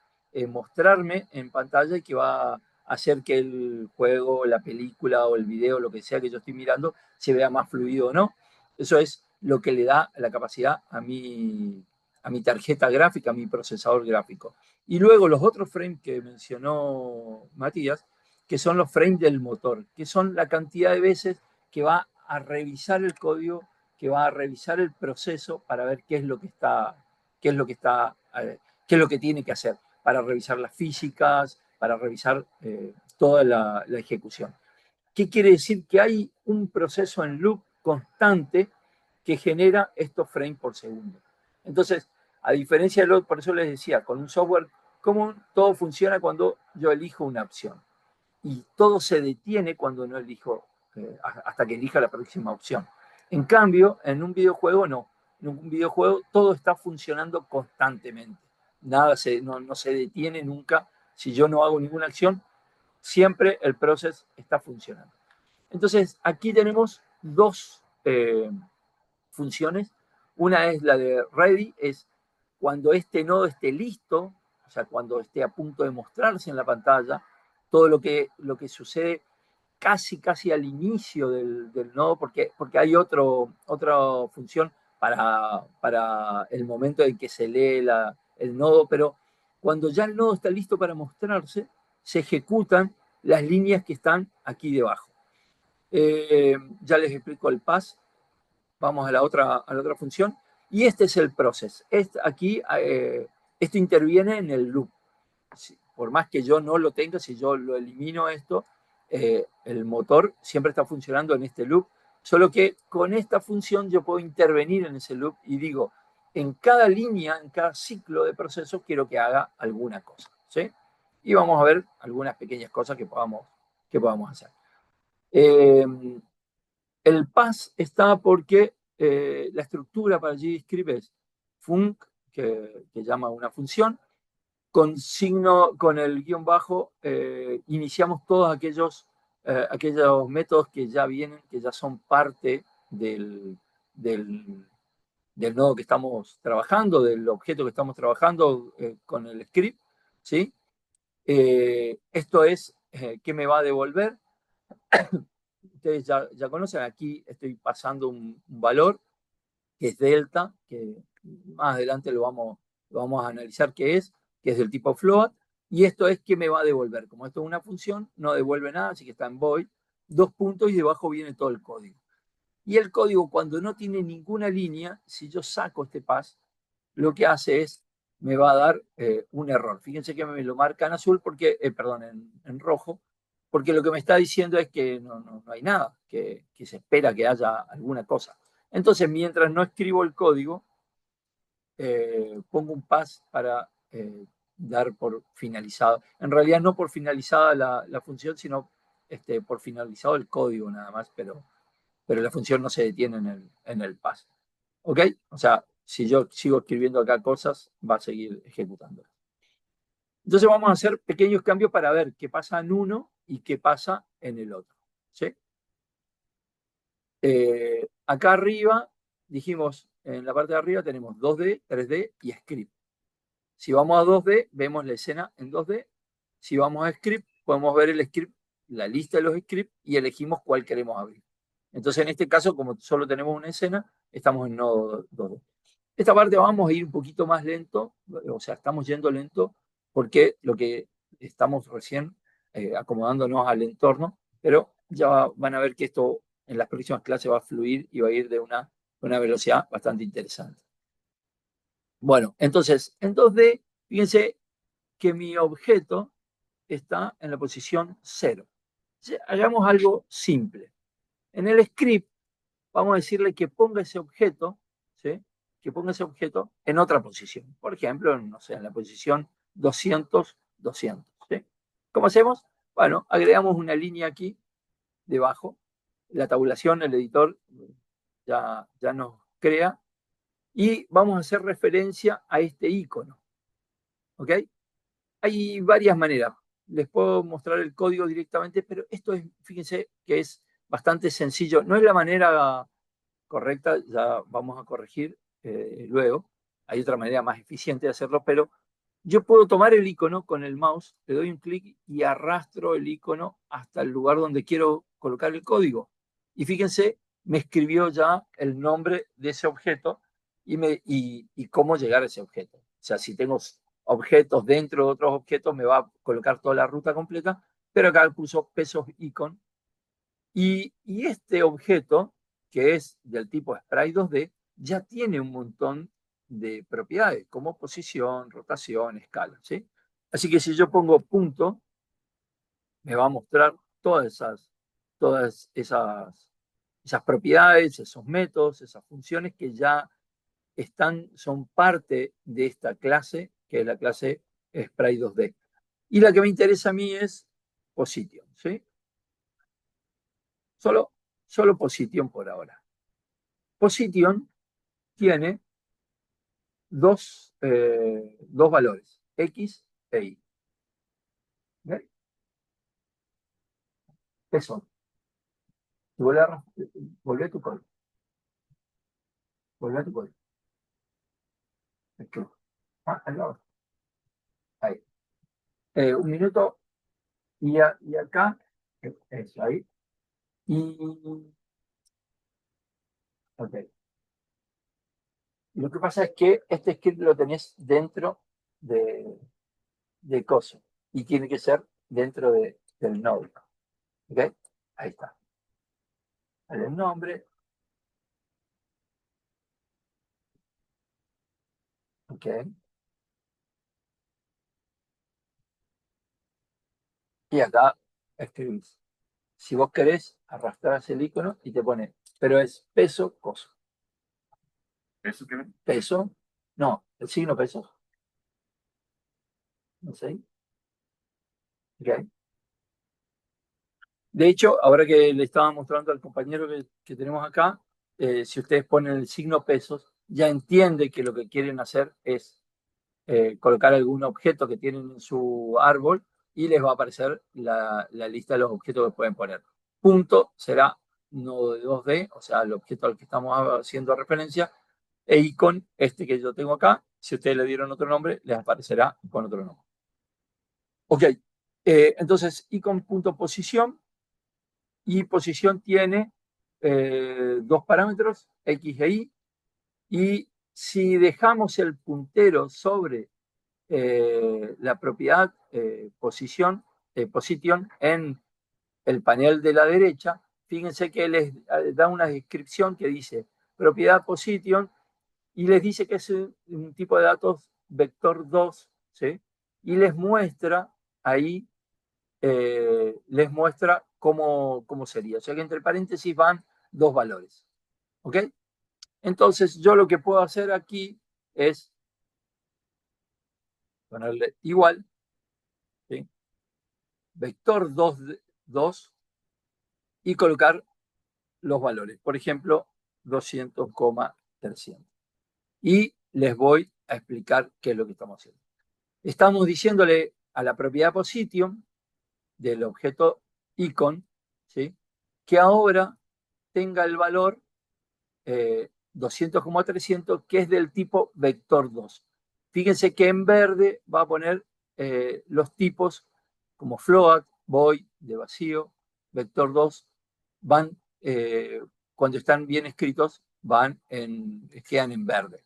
mostrarme en pantalla y que va a hacer que el juego, la película o el video, lo que sea que yo estoy mirando, se vea más fluido o no. Eso es lo que le da la capacidad a mi tarjeta gráfica, a mi procesador gráfico. Y luego los otros frames que mencionó Matías, que son los frames del motor, que son la cantidad de veces que va a revisar el código, que va a revisar el proceso para ver qué es lo que tiene que hacer, para revisar las físicas, para revisar toda la ejecución. ¿Qué quiere decir? Que hay un proceso en loop constante que genera estos frames por segundo. Entonces, a diferencia de por eso les decía, con un software común, todo funciona cuando yo elijo una opción. Y todo se detiene cuando no elijo, hasta que elija la próxima opción. En cambio, en un videojuego no. En un videojuego todo está funcionando constantemente. Nada no se detiene nunca. Si yo no hago ninguna acción, siempre el proceso está funcionando. Entonces, aquí tenemos dos funciones. Una es la de ready, es cuando este nodo esté listo, o sea, cuando esté a punto de mostrarse en la pantalla, todo lo que sucede casi al inicio del nodo, porque hay otra función para el momento en que se lee el nodo, pero cuando ya el nodo está listo para mostrarse, se ejecutan las líneas que están aquí debajo. Ya les explico el pass. Vamos a la otra función. Y este es el proceso. Aquí, esto interviene en el loop. Por más que yo no lo tenga, si yo lo elimino esto, el motor siempre está funcionando en este loop. Solo que con esta función yo puedo intervenir en ese loop y digo, en cada línea, en cada ciclo de proceso, quiero que haga alguna cosa, ¿sí? Y vamos a ver algunas pequeñas cosas que podamos hacer. El pass está porque la estructura para GDScript es func, que llama una función, con el guión bajo, iniciamos todos aquellos métodos que ya vienen, que ya son parte del nodo que estamos trabajando, del objeto que estamos trabajando con el script, ¿sí? Esto es ¿qué me va a devolver? Ustedes ya conocen, aquí estoy pasando un valor que es delta, que más adelante lo vamos a analizar qué es, que es del tipo float, y esto es que me va a devolver. Como esto es una función, no devuelve nada, así que está en void, 2 puntos y debajo viene todo el código. Y el código, cuando no tiene ninguna línea, si yo saco este pass, lo que hace es, me va a dar un error. Fíjense que me lo marca en azul, en rojo, porque lo que me está diciendo es que no hay nada, que se espera que haya alguna cosa. Entonces, mientras no escribo el código, pongo un pass para dar por finalizado. En realidad no por finalizada la función, sino por finalizado el código nada más, pero la función no se detiene en el pass. ¿Ok? O sea, si yo sigo escribiendo acá cosas, va a seguir ejecutando. Entonces vamos a hacer pequeños cambios para ver qué pasa en uno y qué pasa en el otro. ¿Sí? Acá arriba, dijimos, en la parte de arriba tenemos 2D, 3D y script. Si vamos a 2D, vemos la escena en 2D. Si vamos a script, podemos ver el script, la lista de los scripts y elegimos cuál queremos abrir. Entonces, en este caso, como solo tenemos una escena, estamos en nodo 2D. Esta parte vamos a ir un poquito más lento, o sea, estamos yendo lento porque lo que estamos recién acomodándonos al entorno, pero ya van a ver que esto en las próximas clases va a fluir y va a ir de una velocidad bastante interesante. Bueno, entonces, en 2D, fíjense que mi objeto está en la posición 0. Hagamos algo simple. En el script, vamos a decirle que ponga ese objeto, ¿sí?, que ponga ese objeto en otra posición. Por ejemplo, no sé, en la posición 200, 200. ¿Sí? ¿Cómo hacemos? Bueno, agregamos una línea aquí debajo. La tabulación, el editor ya nos crea. Y vamos a hacer referencia a este icono. ¿Ok? Hay varias maneras. Les puedo mostrar el código directamente, pero esto es, fíjense que es bastante sencillo. No es la manera correcta, ya vamos a corregir luego. Hay otra manera más eficiente de hacerlo, pero yo puedo tomar el icono con el mouse, le doy un clic y arrastro el icono hasta el lugar donde quiero colocar el código. Y fíjense, me escribió ya el nombre de ese objeto y cómo llegar a ese objeto. O sea, si tengo objetos dentro de otros objetos, me va a colocar toda la ruta completa, pero acá puso pesos icon. Y este objeto, que es del tipo Sprite 2D, ya tiene un montón de propiedades, como posición, rotación, escala. ¿Sí? Así que si yo pongo punto, me va a mostrar todas esas propiedades, esos métodos, esas funciones que ya son parte de esta clase, que es la clase Sprite 2D. Y la que me interesa a mí es Position. ¿Sí? Solo Position por ahora. Position tiene dos valores, X e Y. ¿Ve? ¿Qué son? Volvé a tu código. Volvé a tu código. No. Ahí. Un minuto y acá, eso, ahí. Y, ok. Lo que pasa es que este script lo tenés dentro de COSO y tiene que ser dentro del node. ¿Ok? Ahí está. El nombre. Ok. Y acá escribís. Si vos querés, arrastrás el icono y te pone, pero es peso, coso. ¿Eso qué? Peso, no, el signo peso. No sé. Okay. De hecho, ahora que le estaba mostrando al compañero que tenemos acá, si ustedes ponen el signo pesos, ya entiende que lo que quieren hacer es colocar algún objeto que tienen en su árbol y les va a aparecer la lista de los objetos que pueden poner. Punto será nodo de 2D, o sea, el objeto al que estamos haciendo referencia, e icon, este que yo tengo acá, si ustedes le dieron otro nombre, les aparecerá con otro nombre. Ok, entonces icon.posición, y posición tiene dos parámetros, X e Y, y si dejamos el puntero sobre la propiedad position en el panel de la derecha, fíjense que les da una descripción que dice propiedad position y les dice que es un tipo de datos vector 2, ¿sí? Y les muestra ahí, les muestra cómo sería. O sea que entre paréntesis van dos valores. ¿Ok? Entonces yo lo que puedo hacer aquí es ponerle igual, ¿sí? Vector 2 y colocar los valores. Por ejemplo, 200,300. Y les voy a explicar qué es lo que estamos haciendo. Estamos diciéndole a la propiedad position del objeto icon, ¿sí? Que ahora tenga el valor 200,300, que es del tipo vector 2. Fíjense que en verde va a poner los tipos como float, void, de vacío, vector 2, van, cuando están bien escritos, quedan en verde.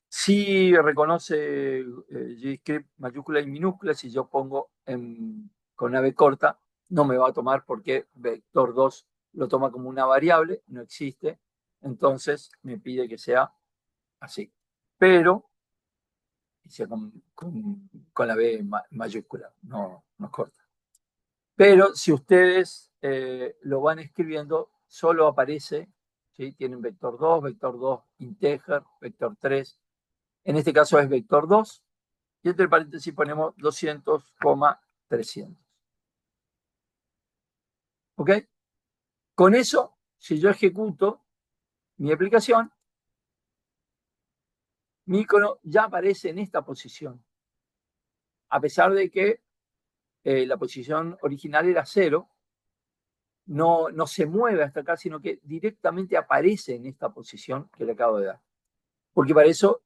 Sí reconoce JavaScript mayúscula y minúscula. Si yo pongo con ave corta, no me va a tomar porque vector 2 lo toma como una variable, no existe. Entonces me pide que sea así. Pero sea con la B mayúscula, no corta. Pero si ustedes lo van escribiendo, solo aparece ¿sí? Tienen vector 2 integer, vector 3. En este caso es vector 2. Y entre paréntesis ponemos 200,300. ¿Ok? Con eso, si yo ejecuto mi aplicación, mi icono ya aparece en esta posición. A pesar de que la posición original era 0, no se mueve hasta acá, sino que directamente aparece en esta posición que le acabo de dar. Porque por eso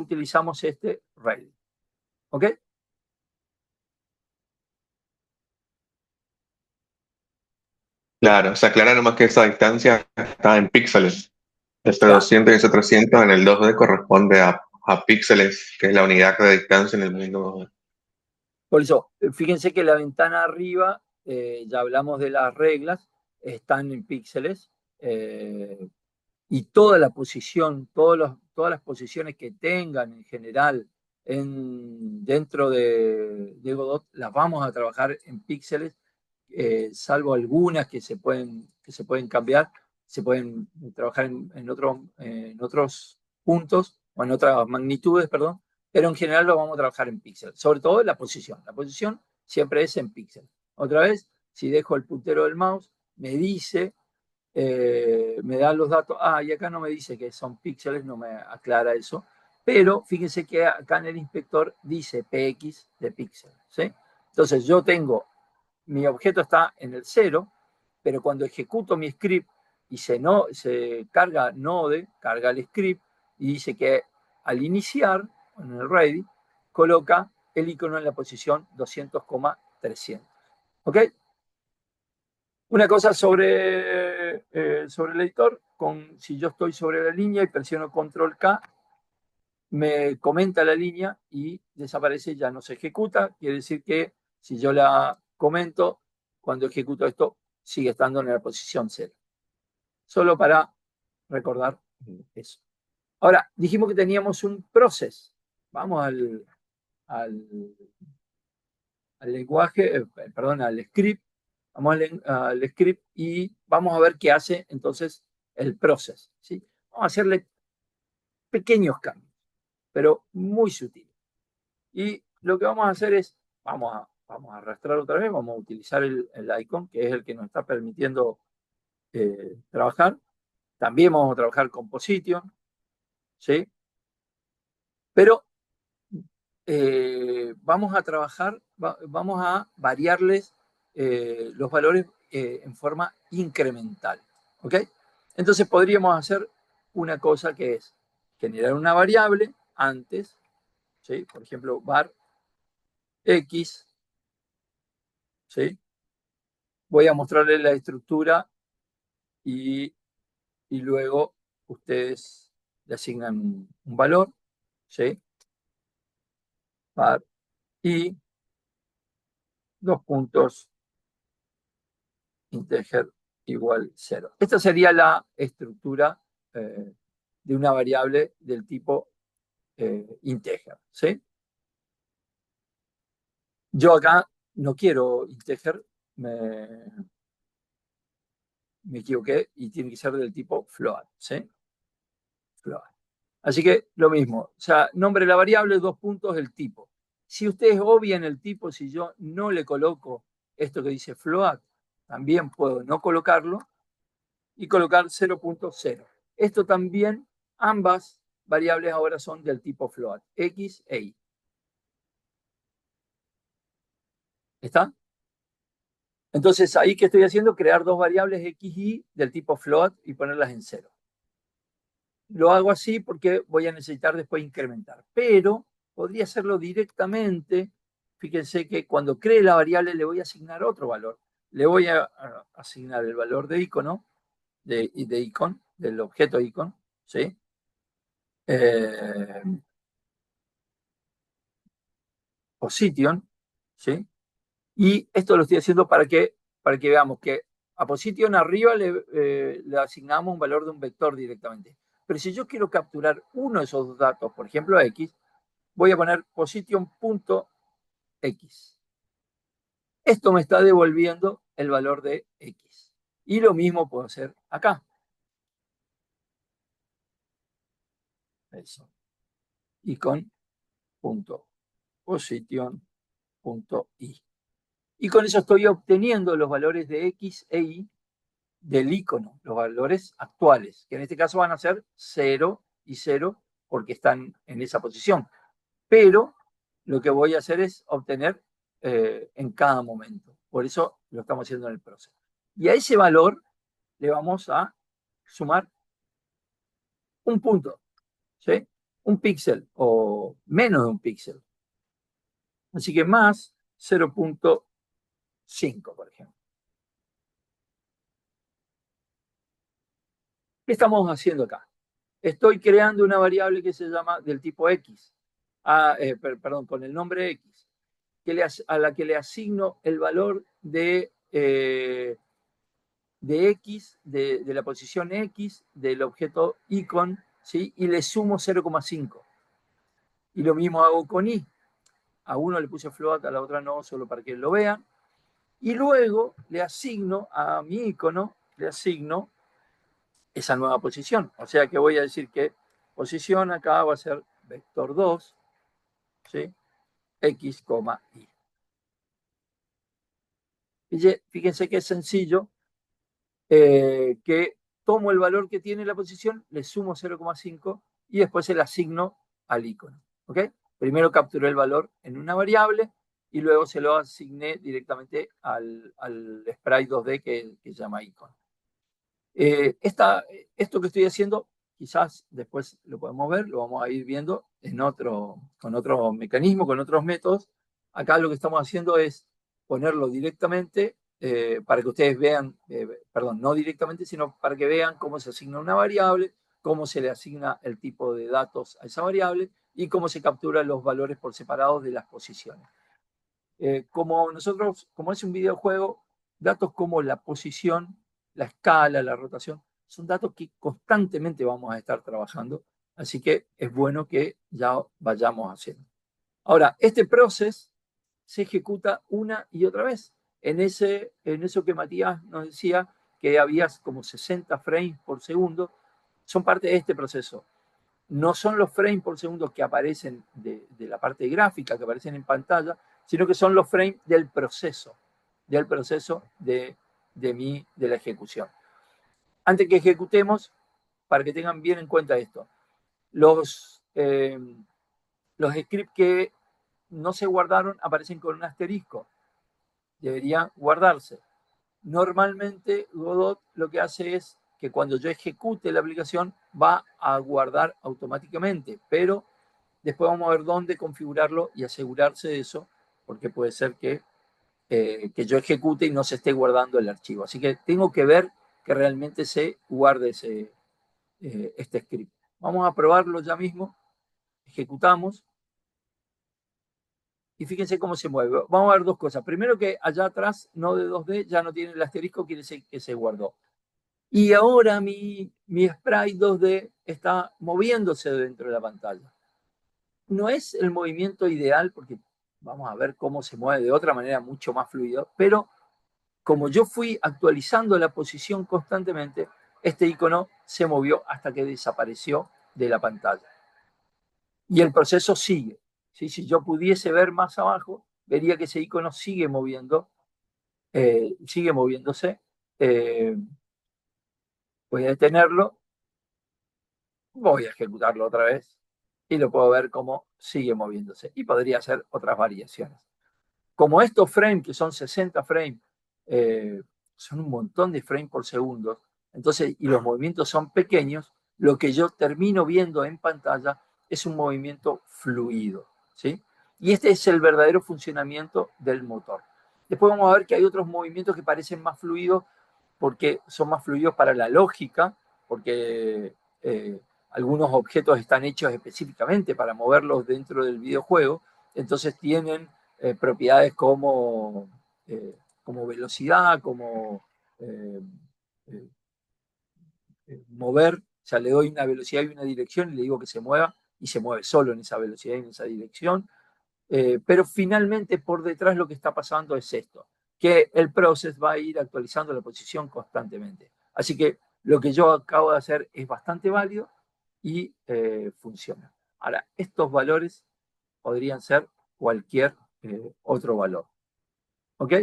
utilizamos este ready. ¿Ok? Claro, se aclara nomás que esa distancia está en píxeles. Este Claro. 200 y ese 300 en el 2D corresponde a píxeles, que es la unidad de distancia en el mundo 2D. Por eso, fíjense que la ventana arriba, ya hablamos de las reglas, están en píxeles. Y toda la posición, todas las posiciones que tengan en general dentro de Godot, las vamos a trabajar en píxeles, salvo algunas que se pueden cambiar, se pueden trabajar en otros puntos, o en otras magnitudes, perdón, pero en general lo vamos a trabajar en píxeles, sobre todo en la posición. La posición siempre es en píxeles. Otra vez, si dejo el puntero del mouse, me dice me da los datos. Y acá no me dice que son píxeles, no me aclara eso. Pero fíjense que acá en el inspector dice PX de píxel. ¿Sí? Entonces yo tengo, mi objeto está en el 0, pero cuando ejecuto mi script y se carga Node, carga el script y dice que al iniciar, en el ready, coloca el icono en la posición 200,300. ¿Ok? Una cosa sobre el editor, si yo estoy sobre la línea y presiono control K, me comenta la línea y desaparece, ya no se ejecuta. Quiere decir que si yo la comento, cuando ejecuto esto, sigue estando en la posición 0. Solo para recordar eso. Ahora, dijimos que teníamos un process. Vamos al lenguaje, perdón, al script. Vamos al script y vamos a ver qué hace entonces el process. ¿Sí? Vamos a hacerle pequeños cambios, pero muy sutiles. Y lo que vamos a hacer es, vamos a arrastrar otra vez, vamos a utilizar el icon, que es el que nos está permitiendo trabajar. También vamos a trabajar con position, ¿sí? Pero vamos a trabajar, vamos a variarles los valores en forma incremental. ¿Ok? Entonces podríamos hacer una cosa que es generar una variable antes, ¿sí? Por ejemplo, var x, ¿sí? Voy a mostrarles la estructura y luego ustedes le asignan un valor, ¿sí? Var y dos puntos integer igual 0. Esta sería la estructura de una variable del tipo integer. ¿Sí? Yo acá no quiero integer, me equivoqué y tiene que ser del tipo float. ¿Sí? Float. Así que lo mismo, o sea, nombre de la variable, dos puntos, el tipo. Si ustedes obvian el tipo, si yo no le coloco esto que dice float, también puedo no colocarlo y colocar 0.0. Esto también, ambas variables ahora son del tipo float, x e y. ¿Está? Entonces, ahí que estoy haciendo, crear dos variables x y y del tipo float y ponerlas en 0. Lo hago así porque voy a necesitar después incrementar. Pero podría hacerlo directamente. Fíjense que cuando cree la variable le voy a asignar otro valor. Le voy a asignar el valor de icono, de icon, del objeto icon, ¿sí? Position, ¿sí? Y esto lo estoy haciendo para que veamos que a position arriba le asignamos un valor de un vector directamente. Pero si yo quiero capturar uno de esos dos datos, por ejemplo x, voy a poner position.x. Esto me está devolviendo el valor de x. Y lo mismo puedo hacer acá. Eso. Icon.position.i. Y con eso estoy obteniendo los valores de X e Y del icono, los valores actuales, que en este caso van a ser 0 y 0 porque están en esa posición. Pero lo que voy a hacer es obtener en cada momento. Por eso lo estamos haciendo en el proceso. Y a ese valor le vamos a sumar un punto, ¿sí? Un píxel o menos de un píxel. Así que más 0.5, por ejemplo. ¿Qué estamos haciendo acá? Estoy creando una variable que se llama del tipo X, perdón, con el nombre X, a la que le asigno el valor de X, de la posición X, del objeto icon, ¿sí? Y le sumo 0,5. Y lo mismo hago con Y. A uno le puse float, a la otra no, solo para que lo vean. Y luego le asigno a mi icono, le asigno esa nueva posición. O sea que voy a decir que posición acá va a ser vector 2, ¿sí? X, Y. Fíjense que es sencillo, que tomo el valor que tiene la posición, le sumo 0,5 y después se le asigno al icono. ¿Ok? Primero capturé el valor en una variable y luego se lo asigné directamente al sprite 2D que se llama icon. Esto que estoy haciendo, quizás después lo podemos ver, lo vamos a ir viendo con otro mecanismo, con otros métodos. Acá lo que estamos haciendo es ponerlo directamente para que ustedes vean, perdón, no directamente, sino para que vean cómo se asigna una variable, cómo se le asigna el tipo de datos a esa variable y cómo se capturan los valores por separado de las posiciones. Como es un videojuego, datos como la posición, la escala, la rotación, son datos que constantemente vamos a estar trabajando, así que es bueno que ya vayamos haciendo. Ahora, este proceso se ejecuta una y otra vez. En eso que Matías nos decía, que había como 60 frames por segundo, son parte de este proceso. No son los frames por segundo que aparecen de la parte gráfica, que aparecen en pantalla, sino que son los frames del proceso de la ejecución. Antes que ejecutemos, para que tengan bien en cuenta esto, los scripts que no se guardaron aparecen con un asterisco. Deberían guardarse. Normalmente Godot lo que hace es que cuando yo ejecute la aplicación va a guardar automáticamente, pero después vamos a ver dónde configurarlo y asegurarse de eso, porque puede ser que yo ejecute y no se esté guardando el archivo. Así que tengo que ver que realmente se guarde este script. Vamos a probarlo ya mismo. Ejecutamos. Y fíjense cómo se mueve. Vamos a ver dos cosas. Primero que allá atrás, no de 2D, ya no tiene el asterisco, quiere decir que se guardó. Y ahora mi sprite 2D está moviéndose dentro de la pantalla. No es el movimiento ideal, porque vamos a ver cómo se mueve de otra manera mucho más fluido, pero como yo fui actualizando la posición constantemente, este icono se movió hasta que desapareció de la pantalla. Y el proceso sigue. ¿Sí? Si yo pudiese ver más abajo, vería que ese icono sigue moviéndose. Voy a detenerlo, voy a ejecutarlo otra vez y lo puedo ver cómo sigue moviéndose. Y podría hacer otras variaciones. Como estos frames, que son 60 frames, son un montón de frames por segundo, entonces, y los movimientos son pequeños, lo que yo termino viendo en pantalla es un movimiento fluido, ¿sí? Y este es el verdadero funcionamiento del motor. Después vamos a ver que hay otros movimientos que parecen más fluidos porque son más fluidos para la lógica, porque algunos objetos están hechos específicamente para moverlos dentro del videojuego, entonces tienen propiedades como velocidad, como mover, o sea, le doy una velocidad y una dirección y le digo que se mueva y se mueve solo en esa velocidad y en esa dirección. Pero finalmente por detrás lo que está pasando es esto, que el proceso va a ir actualizando la posición constantemente. Así que lo que yo acabo de hacer es bastante válido, y funciona. Ahora, estos valores podrían ser cualquier otro valor. ¿Ok?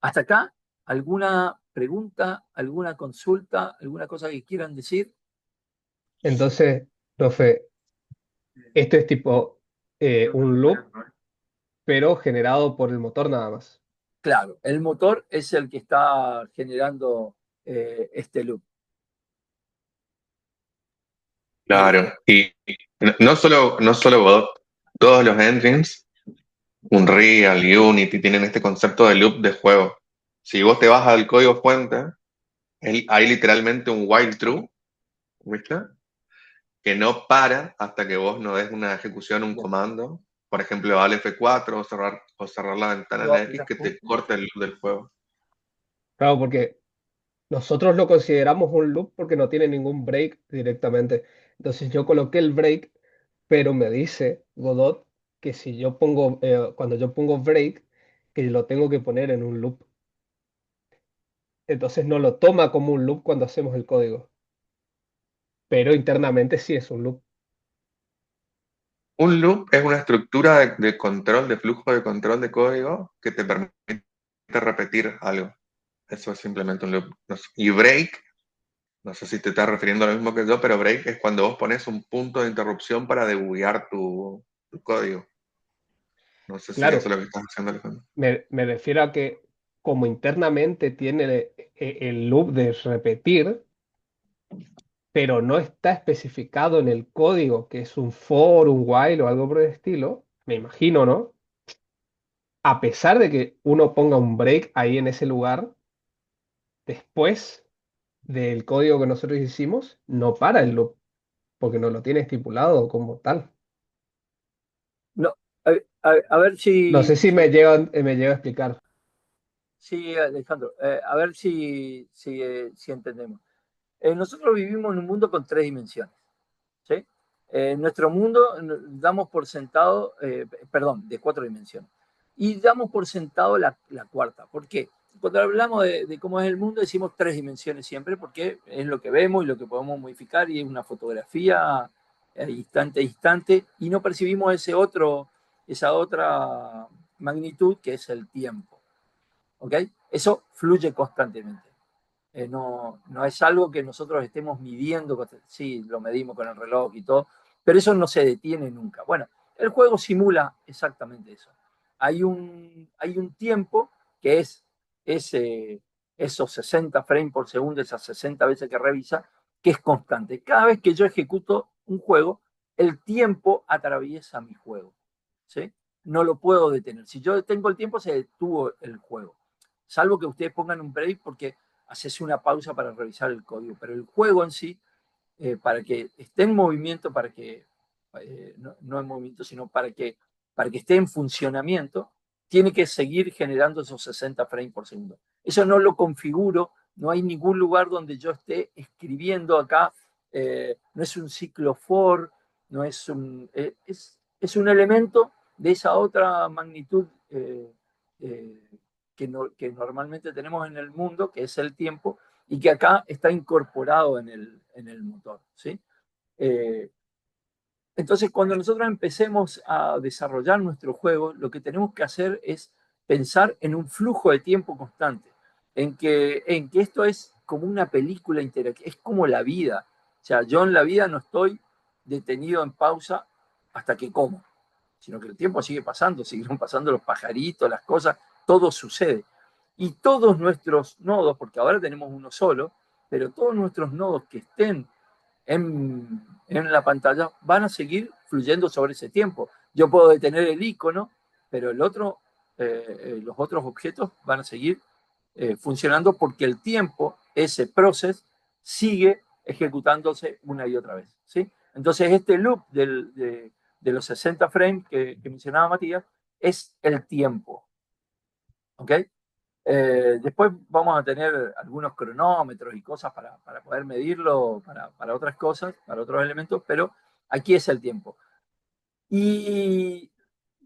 Hasta acá, ¿alguna pregunta, alguna consulta, alguna cosa que quieran decir? Entonces, profe, esto es tipo un loop, pero generado por el motor nada más. Claro, el motor es el que está generando este loop. Claro, y no solo Godot, todos los engines, Unreal, Unity, tienen este concepto de loop de juego. Si vos te vas al código fuente, hay literalmente un while true, ¿viste? Que no para hasta que vos no des una ejecución, un Bien. comando, por ejemplo, al F4 o cerrar la ventana Yo en X las que te puse. corte el loop del juego. Claro, porque nosotros lo consideramos un loop porque no tiene ningún break directamente. Entonces yo coloqué el break, pero me dice Godot que si yo pongo, cuando yo pongo break, que lo tengo que poner en un loop. Entonces no lo toma como un loop cuando hacemos el código, pero internamente sí es un loop. Un loop es una estructura de control, de flujo de control de código que te permite repetir algo. Eso es simplemente un loop. Y break, no sé si te estás refiriendo a lo mismo que yo, pero break es cuando vos pones un punto de interrupción para debuguear tu código. No sé si eso es Claro, lo que estás haciendo, Alejandro. me refiero a que como internamente tiene el loop de repetir, pero no está especificado en el código que es un for, un while o algo por el estilo, me imagino, ¿no? A pesar de que uno ponga un break ahí en ese lugar, después del código que nosotros hicimos, no para el loop, porque no lo tiene estipulado como tal. No, a ver No sé si si me llego a explicar. sí, Alejandro, a ver si entendemos. Nosotros vivimos en un mundo con tres dimensiones, ¿sí? Nuestro mundo damos por sentado, perdón, de cuatro dimensiones. Y damos por sentado la cuarta. ¿Por qué? Cuando hablamos de cómo es el mundo, decimos tres dimensiones siempre, porque es lo que vemos y lo que podemos modificar, y es una fotografía instante a instante, y no percibimos esa otra magnitud que es el tiempo. ¿Ok? Eso fluye constantemente. No es algo que nosotros estemos midiendo, sí, lo medimos con el reloj y todo, pero eso no se detiene nunca. Bueno, el juego simula exactamente eso. Hay un tiempo que es esos 60 frames por segundo, esas 60 veces que revisa, que es constante. Cada vez que yo ejecuto un juego, el tiempo atraviesa mi juego. ¿Sí? No lo puedo detener. Si yo detengo el tiempo, se detuvo el juego. Salvo que ustedes pongan un break porque haces una pausa para revisar el código. Pero el juego en sí, para que esté en movimiento, no en movimiento, sino para que esté en funcionamiento, tiene que seguir generando esos 60 frames por segundo. Eso no lo configuro, no hay ningún lugar donde yo esté escribiendo acá, no es un ciclo for, no es es un elemento de esa otra magnitud que normalmente tenemos en el mundo, que es el tiempo, y que acá está incorporado en el motor. ¿Sí? Eh, entonces, cuando nosotros empecemos a desarrollar nuestro juego, lo que tenemos que hacer es pensar en un flujo de tiempo constante, en que esto es como una película interactiva, es como la vida. O sea, yo en la vida no estoy detenido en pausa hasta que como, sino que el tiempo sigue pasando, siguen pasando los pajaritos, las cosas, todo sucede. Y todos nuestros nodos, porque ahora tenemos uno solo, pero todos nuestros nodos que estén en la pantalla van a seguir fluyendo sobre ese tiempo. Yo puedo detener el icono, pero los otros objetos van a seguir funcionando porque el tiempo, ese proceso, sigue ejecutándose una y otra vez. ¿Sí? Entonces, este loop de los 60 frames que mencionaba Matías es el tiempo. ¿Ok? Después vamos a tener algunos cronómetros y cosas para poder medirlo para otras cosas, para otros elementos, pero aquí es el tiempo. Y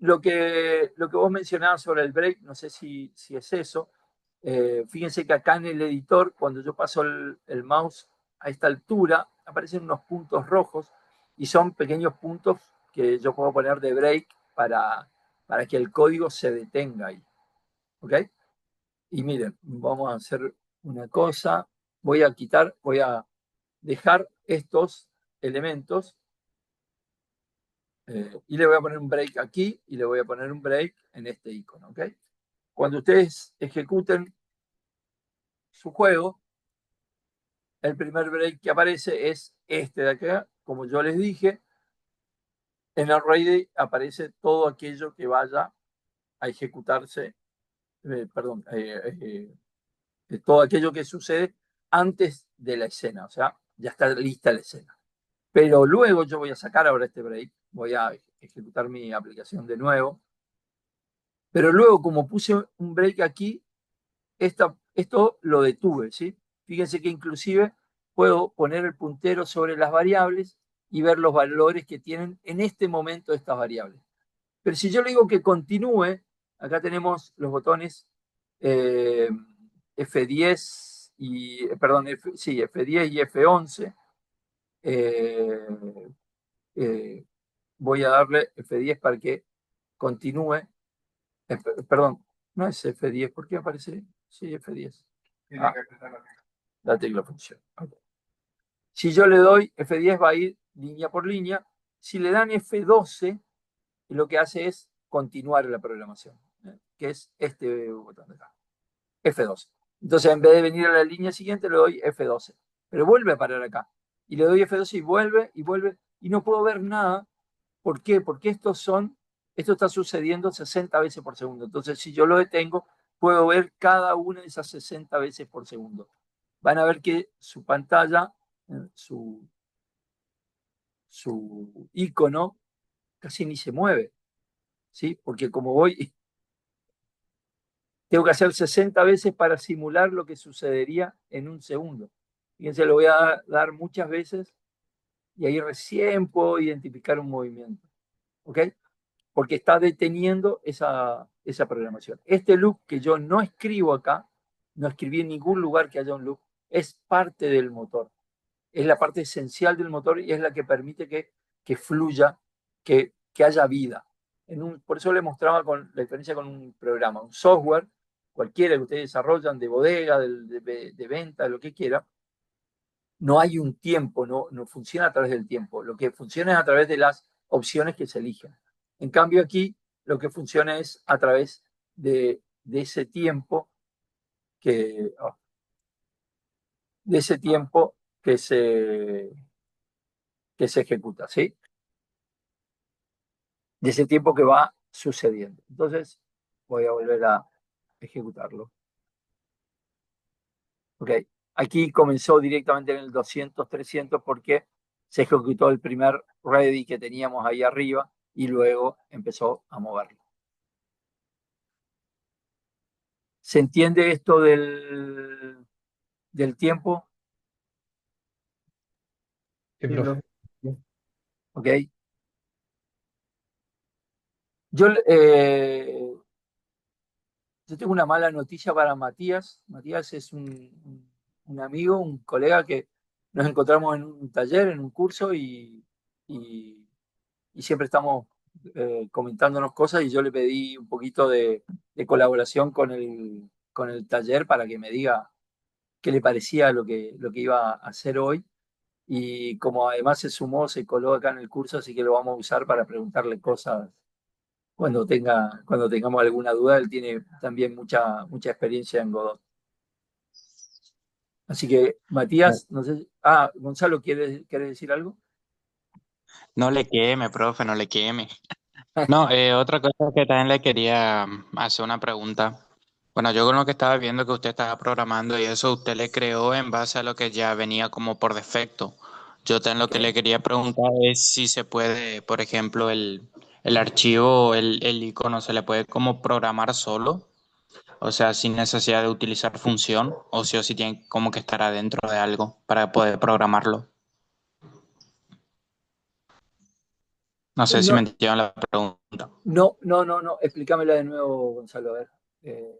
lo que vos mencionabas sobre el break, no sé si es eso. Fíjense que acá en el editor, cuando yo paso el mouse a esta altura, aparecen unos puntos rojos y son pequeños puntos que yo puedo poner de break para que el código se detenga ahí. ¿Ok? Y miren, vamos a hacer una cosa. Voy a dejar estos elementos y le voy a poner un break aquí y le voy a poner un break en este icono. ¿Ok? Cuando ustedes ejecuten su juego, el primer break que aparece es este de acá. Como yo les dije, en el ready aparece todo aquello que vaya a ejecutarse, todo aquello que sucede antes de la escena, o sea, ya está lista la escena. Pero luego yo voy a sacar ahora este break, voy a ejecutar mi aplicación de nuevo, pero luego como puse un break aquí, esto lo detuve, ¿sí? Fíjense que inclusive puedo poner el puntero sobre las variables y ver los valores que tienen en este momento estas variables. Pero si yo le digo que continúe, acá tenemos los botones F10 y, perdón, F10 y F11. Voy a darle F10 para que continúe. Perdón, no es F10, ¿por qué aparece? Sí, F10. La tecla función. Okay. Si yo le doy F10 va a ir línea por línea. Si le dan F12, lo que hace es continuar la programación, que es este botón de acá, F12. Entonces, en vez de venir a la línea siguiente, le doy F12. Pero vuelve a parar acá. Y le doy F12 y vuelve, y no puedo ver nada. ¿Por qué? Porque esto está sucediendo 60 veces por segundo. Entonces, si yo lo detengo, puedo ver cada una de esas 60 veces por segundo. Van a ver que su pantalla, su icono, casi ni se mueve. ¿Sí? Porque como tengo que hacer 60 veces para simular lo que sucedería en un segundo. Fíjense, lo voy a dar muchas veces y ahí recién puedo identificar un movimiento. ¿Ok? Porque está deteniendo esa programación. Este loop que yo no escribo acá, no escribí en ningún lugar que haya un loop, es parte del motor. Es la parte esencial del motor y es la que permite que fluya, que haya vida. Por eso le mostraba la diferencia con un programa, un software, cualquiera que ustedes desarrollan, de bodega, de venta, de lo que quiera. No hay un tiempo, no funciona a través del tiempo. Lo que funciona es a través de las opciones que se eligen. En cambio aquí, lo que funciona es a través de ese tiempo que, de ese tiempo que se ejecuta, ¿sí? De ese tiempo que va sucediendo. Entonces, voy a volver a ejecutarlo. Ok, aquí comenzó directamente en el 200, 300 porque se ejecutó el primer ready que teníamos ahí arriba y luego empezó a moverlo. ¿Se entiende esto del tiempo? Sí, profe. Ok. Yo, yo tengo una mala noticia para Matías. Matías es un amigo, un colega que nos encontramos en un taller, en un curso y siempre estamos comentándonos cosas y yo le pedí un poquito de colaboración con el taller para que me diga qué le parecía lo que iba a hacer hoy. Y como además se sumó, se coló acá en el curso, así que lo vamos a usar para preguntarle cosas cuando tengamos alguna duda. Él tiene también mucha experiencia en Godot. Así que, Matías, no sé. Gonzalo, ¿quieres decir algo? No le queme, profe, no le queme. No, otra cosa que también le quería hacer una pregunta. Bueno, yo con lo que estaba viendo que usted estaba programando y eso usted le creó en base a lo que ya venía como por defecto. Yo también lo que le quería preguntar es si se puede, por ejemplo, el archivo, el icono, se le puede como programar solo, o sea, sin necesidad de utilizar función, o si tiene como que estar adentro de algo para poder programarlo. No sé si me No, entienden la pregunta. no. Explícamela de nuevo, Gonzalo, a ver. Eh,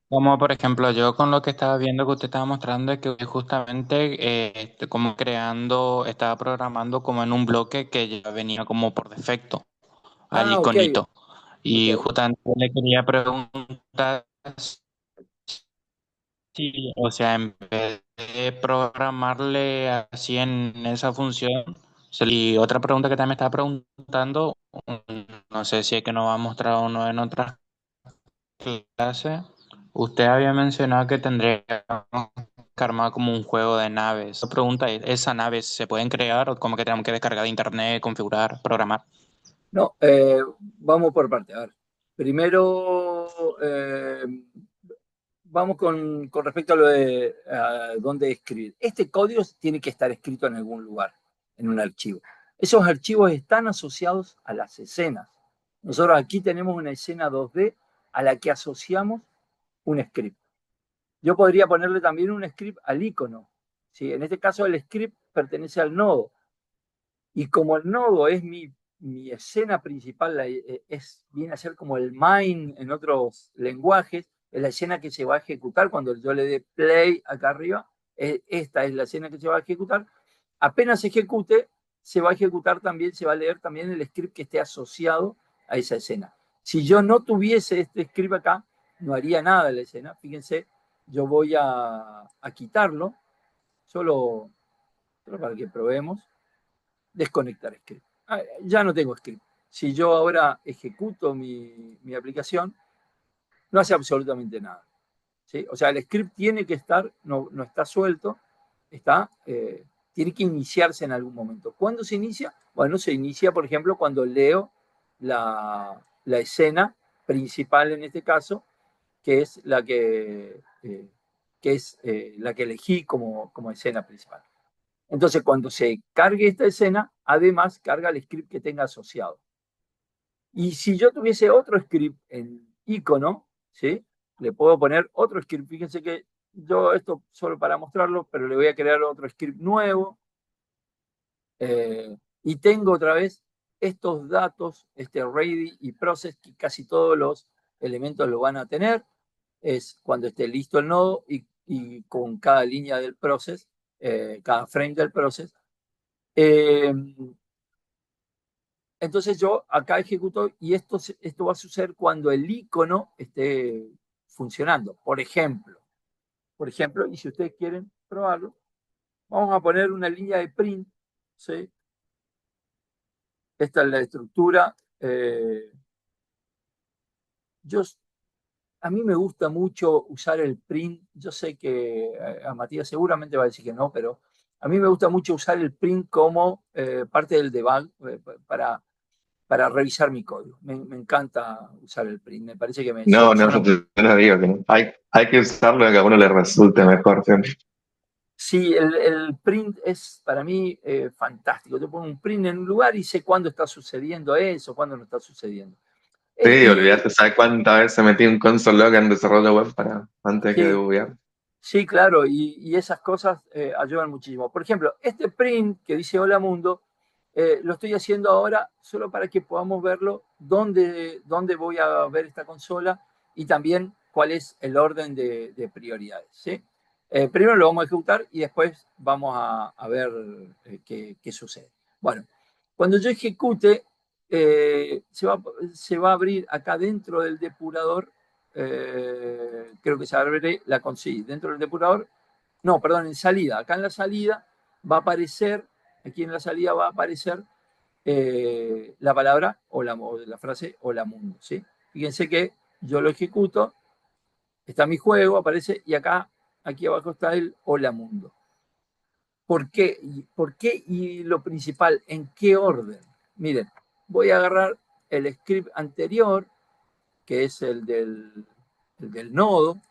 Como por ejemplo, yo con lo que estaba viendo que usted estaba mostrando es que justamente como creando, estaba programando como en un bloque que ya venía como por defecto al Ah, ok, iconito. ok. Y justamente le quería preguntar si, o sea, en vez de programarle así en esa función, y otra pregunta que también me estaba preguntando, no sé si es que nos va a mostrar uno en otras clases, usted había mencionado que tendría que armar como un juego de naves. La pregunta es, ¿esas naves se pueden crear o como que tenemos que descargar de internet, configurar, programar? No, vamos por parte. A ver, primero, vamos con respecto a lo de dónde escribir. Este código tiene que estar escrito en algún lugar, en un archivo. Esos archivos están asociados a las escenas. Nosotros aquí tenemos una escena 2D a la que asociamos un script. Yo podría ponerle también un script al icono. ¿Sí? En este caso, el script pertenece al nodo. Y como el nodo es mi escena principal, viene a ser como el main en otros lenguajes, es la escena que se va a ejecutar cuando yo le dé play acá arriba. Esta es la escena que se va a ejecutar. Apenas se ejecute, se va a ejecutar también, se va a leer también el script que esté asociado a esa escena. Si yo no tuviese este script acá, no haría nada de la escena. Fíjense, yo voy a quitarlo, solo para que probemos desconectar script. Ya no tengo script. Si yo ahora ejecuto mi aplicación, no hace absolutamente nada. ¿Sí? O sea, el script tiene que estar, no está suelto, tiene que iniciarse en algún momento. ¿Cuándo se inicia? Bueno, se inicia, por ejemplo, cuando leo la escena principal en este caso, que es la que elegí como escena principal. Entonces, cuando se cargue esta escena, además carga el script que tenga asociado. Y si yo tuviese otro script en icono, ¿sí? Le puedo poner otro script. Fíjense que yo esto solo para mostrarlo, pero le voy a crear otro script nuevo. Y tengo otra vez estos datos, este ready y process, que casi todos los elementos lo van a tener. Es cuando esté listo el nodo y con cada línea del process, cada frame del process. Entonces yo acá ejecuto y esto va a suceder cuando el icono esté funcionando. Por ejemplo, y si ustedes quieren probarlo, vamos a poner una línea de print. ¿Sí? Esta es la estructura. Yo, a mí me gusta mucho usar el print. Yo sé que a Matías seguramente va a decir que no, pero a mí me gusta mucho usar el print como parte del debug para revisar mi código. Me encanta usar el print, me parece que me No, no, soluciona. yo no digo que no. Hay que usarlo que a uno le resulte mejor, ¿sí? Sí, el print es para mí fantástico. Yo pongo un print en un lugar y sé cuándo está sucediendo eso, cuándo no está sucediendo. Sí, Y olvídate, ¿sabes cuántas veces metí un console log en desarrollo web antes que sí, debuguear? sí, claro, y esas cosas ayudan muchísimo. Por ejemplo, este print que dice Hola Mundo, lo estoy haciendo ahora solo para que podamos verlo, dónde voy a ver esta consola y también cuál es el orden de prioridades. ¿Sí? Primero lo vamos a ejecutar y después vamos a ver qué sucede. Bueno, cuando yo ejecute, se va a abrir acá dentro del depurador, creo que se abre la conseguí, dentro del depurador, no, perdón, en salida, acá en la salida va a aparecer, aquí en la salida va a aparecer la palabra o la frase hola mundo, ¿sí? Fíjense que yo lo ejecuto, está mi juego, aparece, y acá, aquí abajo está el hola mundo. ¿Por qué? ¿Por qué? Y lo principal, ¿en qué orden? Miren, voy a agarrar el script anterior, que es el del nodo.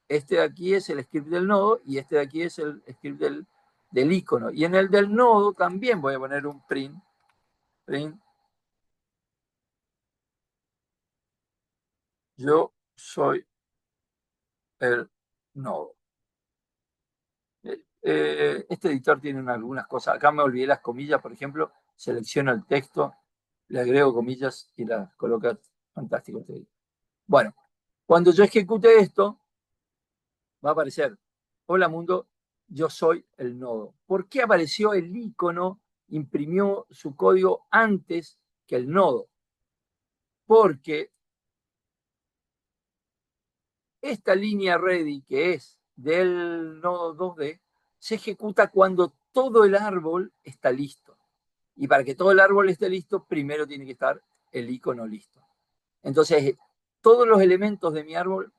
Este de aquí es el script del nodo y este de aquí es el script del icono. Y en el del nodo también voy a poner un print. Yo soy el nodo. Este editor tiene algunas cosas. Acá me olvidé las comillas, por ejemplo. Selecciono el texto, le agrego comillas y las coloco. Fantástico. Bueno, Cuando yo ejecute esto, va a aparecer, hola mundo, yo soy el nodo. ¿Por qué apareció el icono, imprimió su código antes que el nodo? Porque esta línea ready, que es del nodo 2D, se ejecuta cuando todo el árbol está listo. Y para que todo el árbol esté listo, primero tiene que estar el icono listo. Entonces, todos los elementos de mi árbol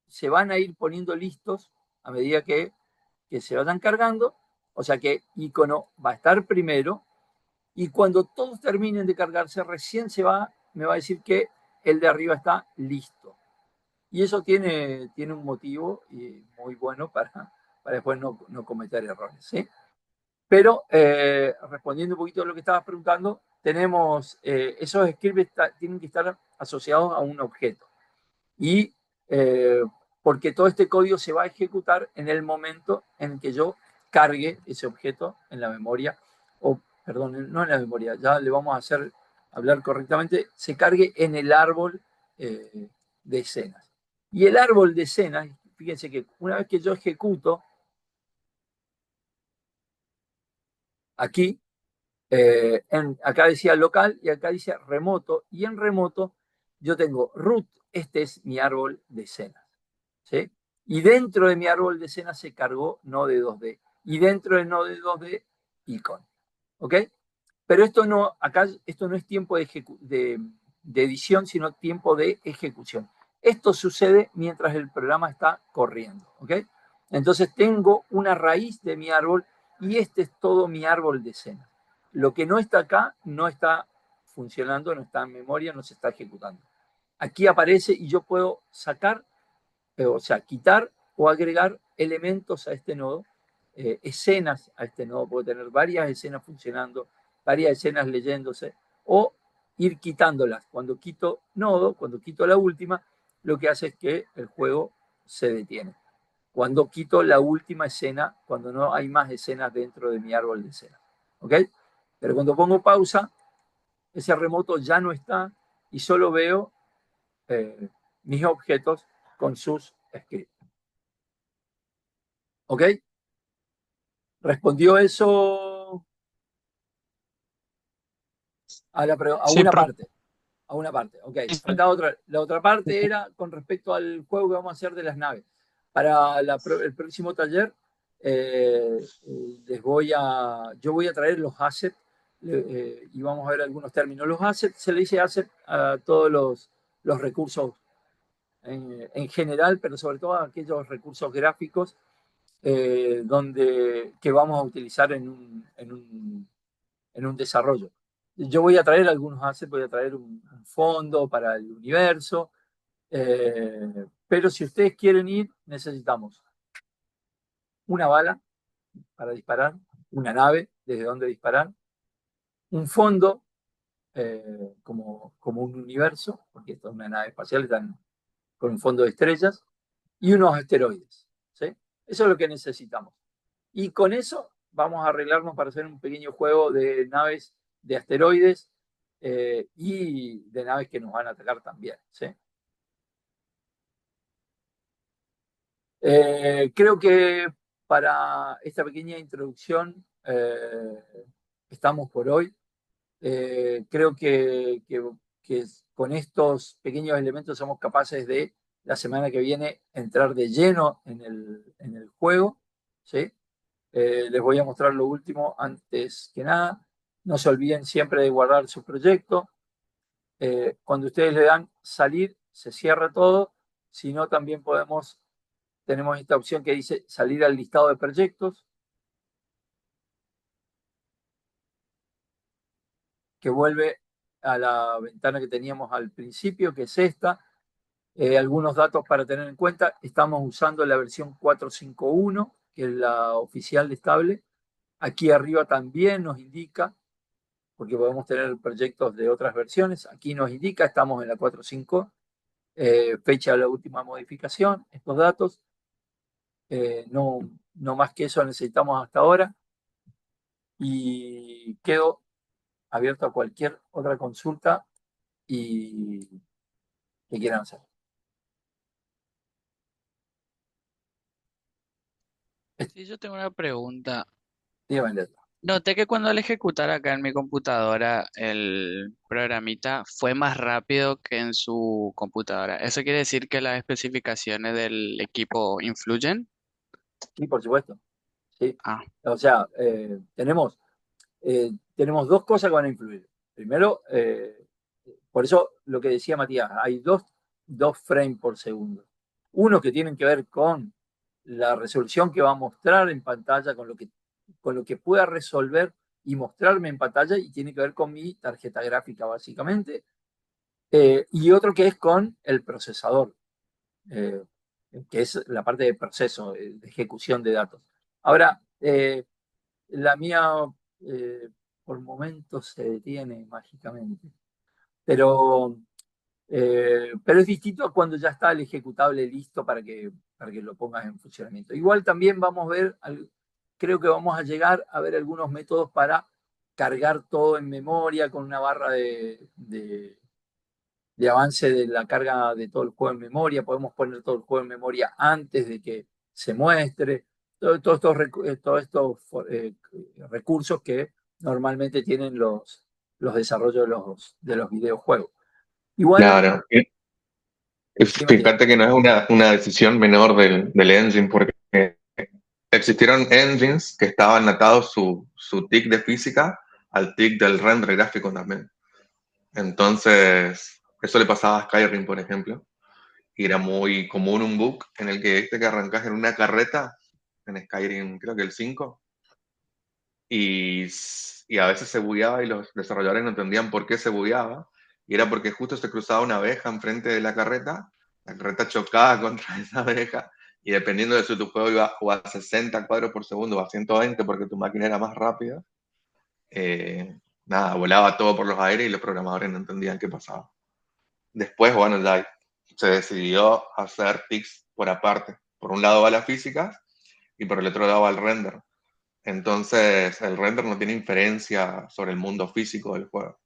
se van a ir poniendo listos a medida que se vayan cargando. O sea que icono va a estar primero. Y cuando todos terminen de cargarse, recién me va a decir que el de arriba está listo. Y eso tiene un motivo muy bueno para después no cometer errores, ¿sí? Pero respondiendo un poquito a lo que estabas preguntando, tenemos esos scripts tienen que estar asociados a un objeto. Y porque todo este código se va a ejecutar en el momento en que yo cargue ese objeto en la memoria, o perdón, no en la memoria, ya le vamos a hacer hablar correctamente, se cargue en el árbol de escenas. Y el árbol de escenas, fíjense que una vez que yo ejecuto aquí, acá decía local y acá dice remoto, y en remoto yo tengo root, este es mi árbol de escenas, ¿sí? Y dentro de mi árbol de escenas se cargó Node 2D, y dentro de Node 2D, icon, ¿ok? Pero esto no es tiempo de edición, sino tiempo de ejecución. Esto sucede mientras el programa está corriendo, ¿ok? Entonces tengo una raíz de mi árbol y este es todo mi árbol de escenas. Lo que no está acá no está funcionando, no está en memoria, no se está ejecutando. Aquí aparece y yo puedo sacar, o sea, quitar o agregar elementos a este nodo, escenas a este nodo. Puedo tener varias escenas funcionando, varias escenas leyéndose, o ir quitándolas. Cuando quito nodo, cuando quito la última, lo que hace es que el juego se detiene. Cuando quito la última escena, cuando no hay más escenas dentro de mi árbol de escenas. ¿Ok? Pero cuando pongo pausa, ese remoto ya no está y solo veo mis objetos con sus scripts. ¿Ok? ¿Respondió eso a Sí, una profe. parte? A una parte, ok. Faltaba otra. La otra parte era con respecto al juego que vamos a hacer de las naves. Para el próximo taller, yo voy a traer los assets y vamos a ver algunos términos. Los assets, se le dice asset a todos los recursos en general, pero sobre todo a aquellos recursos gráficos que vamos a utilizar en un desarrollo. Yo voy a traer algunos assets, voy a traer un fondo para el universo, pero si ustedes quieren ir, necesitamos una bala para disparar, una nave desde donde disparar, un fondo como un universo, porque esto es una nave espacial, están con un fondo de estrellas, y unos asteroides, ¿sí? Eso es lo que necesitamos. Y con eso vamos a arreglarnos para hacer un pequeño juego de naves de asteroides y de naves que nos van a atacar también, ¿sí? Creo que para esta pequeña introducción estamos por hoy. Creo que con estos pequeños elementos somos capaces de la semana que viene entrar de lleno en el juego, ¿sí? Les voy a mostrar lo último antes que nada. No se olviden siempre de guardar su proyecto. Cuando ustedes le dan salir, se cierra todo. Si no, también tenemos esta opción que dice salir al listado de proyectos, que vuelve a la ventana que teníamos al principio, que es esta. Algunos datos para tener en cuenta. Estamos usando la versión 451, que es la oficial de estable. Aquí arriba también nos indica, porque podemos tener proyectos de otras versiones. Aquí nos indica, estamos en la 4.5, fecha de la última modificación, estos datos. No más que eso necesitamos hasta ahora. Y quedo abierto a cualquier otra consulta y que quieran hacer. Sí, yo tengo una pregunta. Dígame, Leandro. Noté que cuando al ejecutar acá en mi computadora el programita fue más rápido que en su computadora. ¿Eso quiere decir que las especificaciones del equipo influyen? Sí, por supuesto. Sí. Ah, O sea, tenemos dos cosas que van a influir. Primero, por eso lo que decía Matías, hay dos frames por segundo. Uno que tienen que ver con la resolución que va a mostrar en pantalla, con lo que pueda resolver y mostrarme en pantalla, y tiene que ver con mi tarjeta gráfica, básicamente. Y otro que es con el procesador, eh, que es la parte de proceso, de ejecución de datos. Ahora, la mía eh, por momentos se detiene mágicamente, pero, pero es distinto a cuando ya está el ejecutable listo para que lo pongas en funcionamiento. Igual también vamos a ver, creo que vamos a llegar a ver algunos métodos para cargar todo en memoria con una barra de avance de la carga de todo el juego en memoria. Podemos poner todo el juego en memoria antes de que se muestre. Todos estos recursos que normalmente tienen los desarrollos de los videojuegos. Igual, Claro. sí, Matías. Fíjate que no es una decisión menor del engine, porque existieron engines que estaban atados su tick de física al tick del render gráfico también. Entonces, eso le pasaba a Skyrim, por ejemplo, y era muy común un bug en el que que arrancas en una carreta, en Skyrim creo que el 5, y a veces se bugueaba y los desarrolladores no entendían por qué se bugueaba, y era porque justo se cruzaba una abeja enfrente de la carreta chocaba contra esa abeja, y dependiendo de si tu juego iba a 60 cuadros por segundo o a 120 porque tu máquina era más rápida, nada, volaba todo por los aires y los programadores no entendían qué pasaba. Después, bueno, ya se decidió hacer ticks por aparte. Por un lado va la física y por el otro lado va el render. Entonces, el render no tiene inferencia sobre el mundo físico del juego.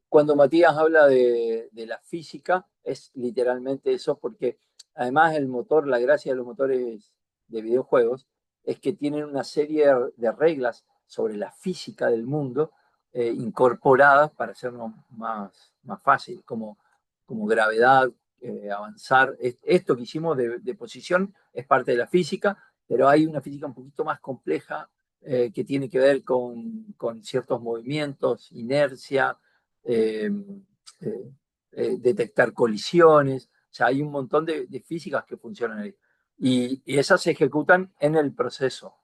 Cuando Matías habla de la física, es literalmente eso, porque además el motor, la gracia de los motores de videojuegos, es que tienen una serie de reglas sobre la física del mundo incorporadas para hacerlo más fácil, como gravedad, avanzar. Esto que hicimos de posición es parte de la física, pero hay una física un poquito más compleja que tiene que ver con ciertos movimientos, inercia, eh, eh, detectar colisiones. O sea, hay un montón de físicas que funcionan ahí. Y esas se ejecutan en el proceso,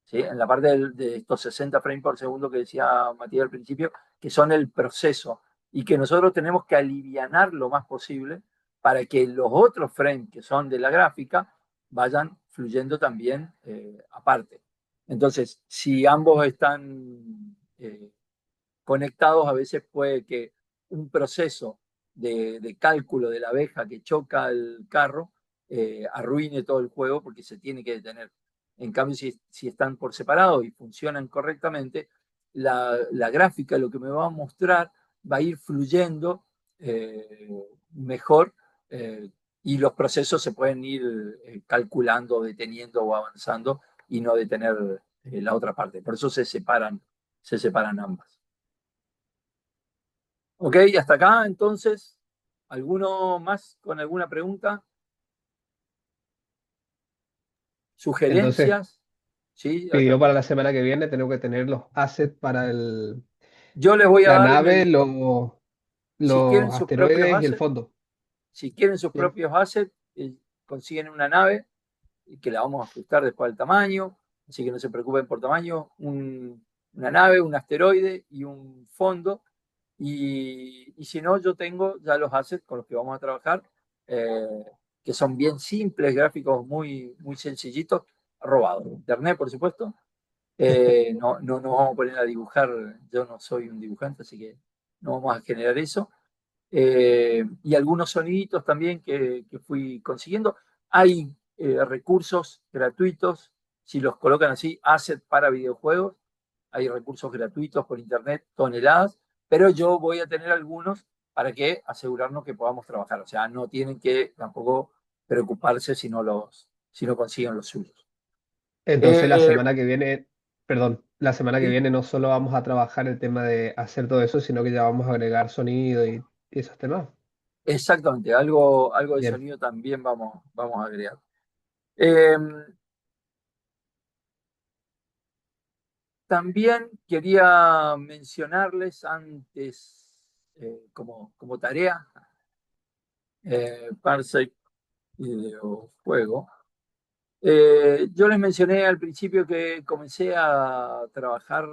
¿sí? En la parte de estos 60 frames por segundo que decía Matías al principio, que son el proceso y que nosotros tenemos que alivianar lo más posible para que los otros frames que son de la gráfica vayan fluyendo también aparte. Entonces, si ambos están conectados, a veces puede que un proceso de cálculo de la abeja que choca el carro arruine todo el juego porque se tiene que detener. En cambio, si están por separado y funcionan correctamente, la gráfica lo que me va a mostrar va a ir fluyendo mejor y los procesos se pueden ir calculando, deteniendo o avanzando y no detener la otra parte. Por eso se separan ambas. Ok, hasta acá entonces. ¿Alguno más con alguna pregunta? Entonces, ¿Sugerencias? Sí, pidió para la semana que viene, tengo que tener los assets para yo les voy a la dar nave, si quieren los sus propios asteroides y el assets, fondo. si quieren sus Bien. propios assets, consiguen una nave que la vamos a ajustar después al tamaño, así que no se preocupen por tamaño, una nave, un asteroide y un fondo. Y si no, yo tengo ya los assets con los que vamos a trabajar, eh, que son bien simples, gráficos muy sencillitos, robados de internet, por supuesto. No nos vamos a poner a dibujar, yo no soy un dibujante, así que no vamos a generar eso. Y algunos soniditos también que fui consiguiendo. Hay recursos gratuitos, si los colocan así, asset para videojuegos, hay recursos gratuitos por internet, toneladas, pero yo voy a tener algunos para que asegurarnos que podamos trabajar. O sea, no tienen que tampoco preocuparse si no si no consiguen los suyos. Entonces la Eh, semana que viene, perdón, la semana que sí, viene no solo vamos a trabajar el tema de hacer todo eso, sino que ya vamos a agregar sonido y esos temas. exactamente, algo de Bien. sonido también vamos a agregar. Eh, También quería mencionarles antes, como tarea, Parsec Videojuego. Yo les mencioné al principio que comencé a trabajar,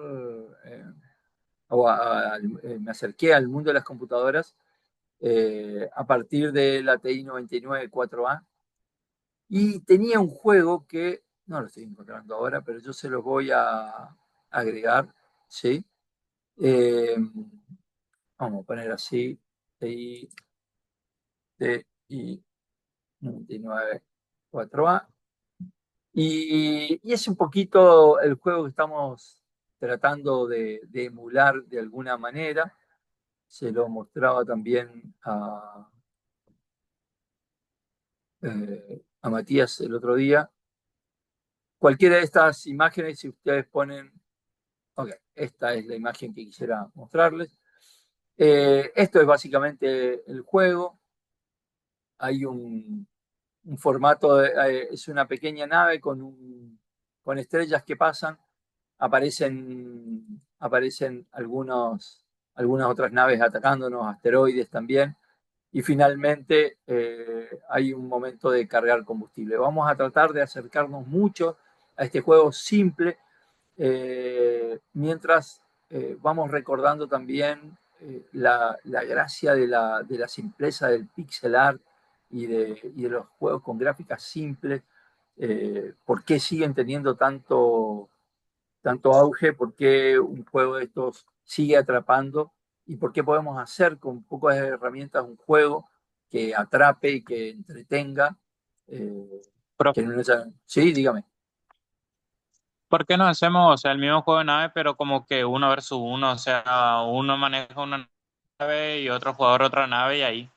eh, me acerqué al mundo de las computadoras a partir de la TI 99 4A y tenía un juego que no lo estoy encontrando ahora, pero yo se los voy a agregar, ¿sí? Eh, Vamos a poner así, TI, TI 99 4A. Y es un poquito el juego que estamos tratando de emular de alguna manera. Se lo mostraba también a Matías el otro día. Cualquiera de estas imágenes, si ustedes ponen, ok, esta es la imagen que quisiera mostrarles. Esto es básicamente el juego. Hay un formato, es una pequeña nave con estrellas que pasan, aparecen algunas otras naves atacándonos, asteroides también, y finalmente hay un momento de cargar combustible. Vamos a tratar de acercarnos mucho a este juego simple, mientras vamos recordando también la gracia de la simpleza del pixel art y de los juegos con gráficas simples, por qué siguen teniendo tanto auge, por qué un juego de estos sigue atrapando y por qué podemos hacer con pocas herramientas un juego que atrape y que entretenga. eh, Profe, que no Sí, dígame. ¿por qué no hacemos, o sea, el mismo juego de nave, pero como que uno versus uno? O sea, uno maneja una nave y otro jugador otra nave y ahí.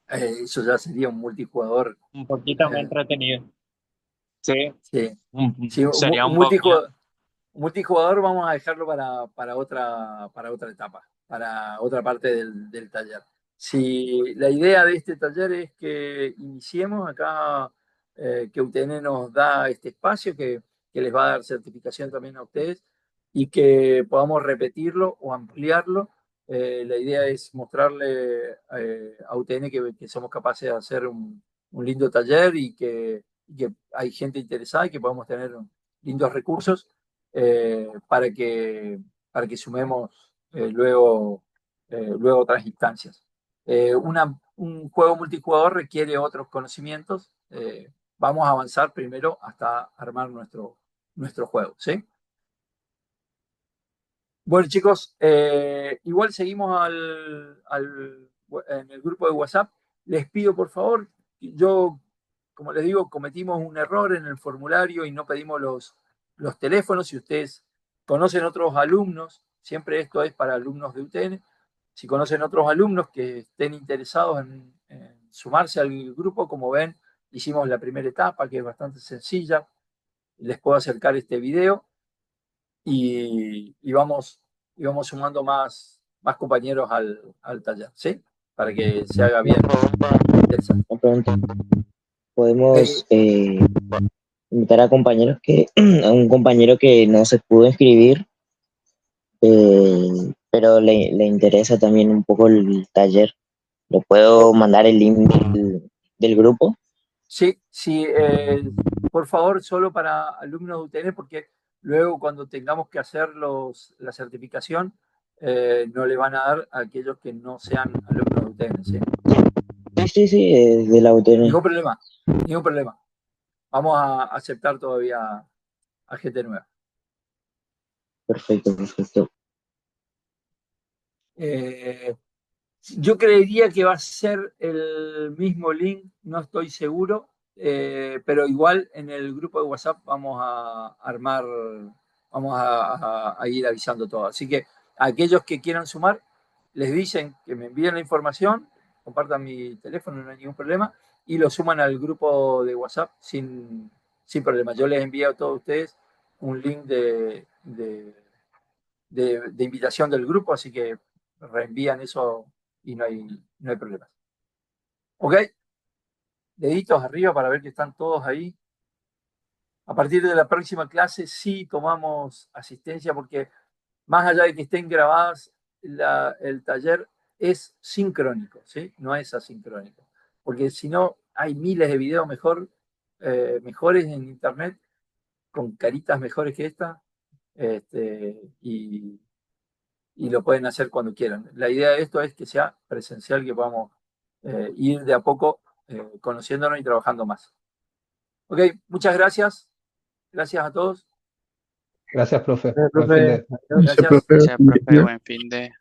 Eso ya sería un multijugador. Un poquito más eh, entretenido. Sí, sí, sí, sería un un poco. multijugador vamos a dejarlo para otra etapa, para otra parte del taller. Si la idea de este taller es que iniciemos acá, que UTN nos da este espacio que les va a dar certificación también a ustedes y que podamos repetirlo o ampliarlo. La idea es mostrarle a UTN que somos capaces de hacer un lindo taller y que hay gente interesada y que podemos tener lindos recursos para que sumemos luego otras instancias. Un juego multijugador requiere otros conocimientos. Vamos a avanzar primero hasta armar nuestro juego, ¿sí? Bueno, chicos, igual seguimos en el grupo de WhatsApp. Les pido, por favor, yo, como les digo, cometimos un error en el formulario y no pedimos los teléfonos. Si ustedes conocen otros alumnos, siempre esto es para alumnos de UTN, si conocen otros alumnos que estén interesados en sumarse al grupo, como ven, hicimos la primera etapa, que es bastante sencilla. Les puedo acercar este video y vamos sumando más compañeros al taller, ¿sí? Para que se haga bien interesante. Una pregunta. Eh, Podemos invitar a compañeros a un compañero que no se pudo inscribir, pero le interesa también un poco el taller. ¿Le puedo mandar el link del grupo? sí, sí, por favor, solo para alumnos de UTN, porque luego cuando tengamos que hacer la certificación, no le van a dar a aquellos que no sean alumnos de UTN, ¿sí? Sí, sí, sí, de la UTN. Ningún problema, ningún problema. Vamos a aceptar todavía a gente nueva. Perfecto, perfecto. Eh, Yo creería que va a ser el mismo link, no estoy seguro, pero igual en el grupo de WhatsApp vamos a armar, vamos a ir avisando todo. Así que a aquellos que quieran sumar, les dicen que me envíen la información compartan mi teléfono, no hay ningún problema, y lo suman al grupo de WhatsApp sin problema. Yo les envío a todos ustedes un link de invitación del grupo, así que reenvían eso y no hay problemas. ¿Ok? Deditos arriba para ver que están todos ahí. A partir de la próxima clase sí tomamos asistencia, porque más allá de que estén grabadas, el taller es sincrónico, ¿sí? No es asincrónico. Porque si no, hay miles de videos mejores en internet, con caritas mejores que esta, y lo pueden hacer cuando quieran. La idea de esto es que sea presencial, que podamos ir de a poco conociéndonos y trabajando más. Ok, muchas gracias. Gracias a todos. Gracias, profe. Profe. Buen fin de. Gracias. Gracias, profe. Buen fin de.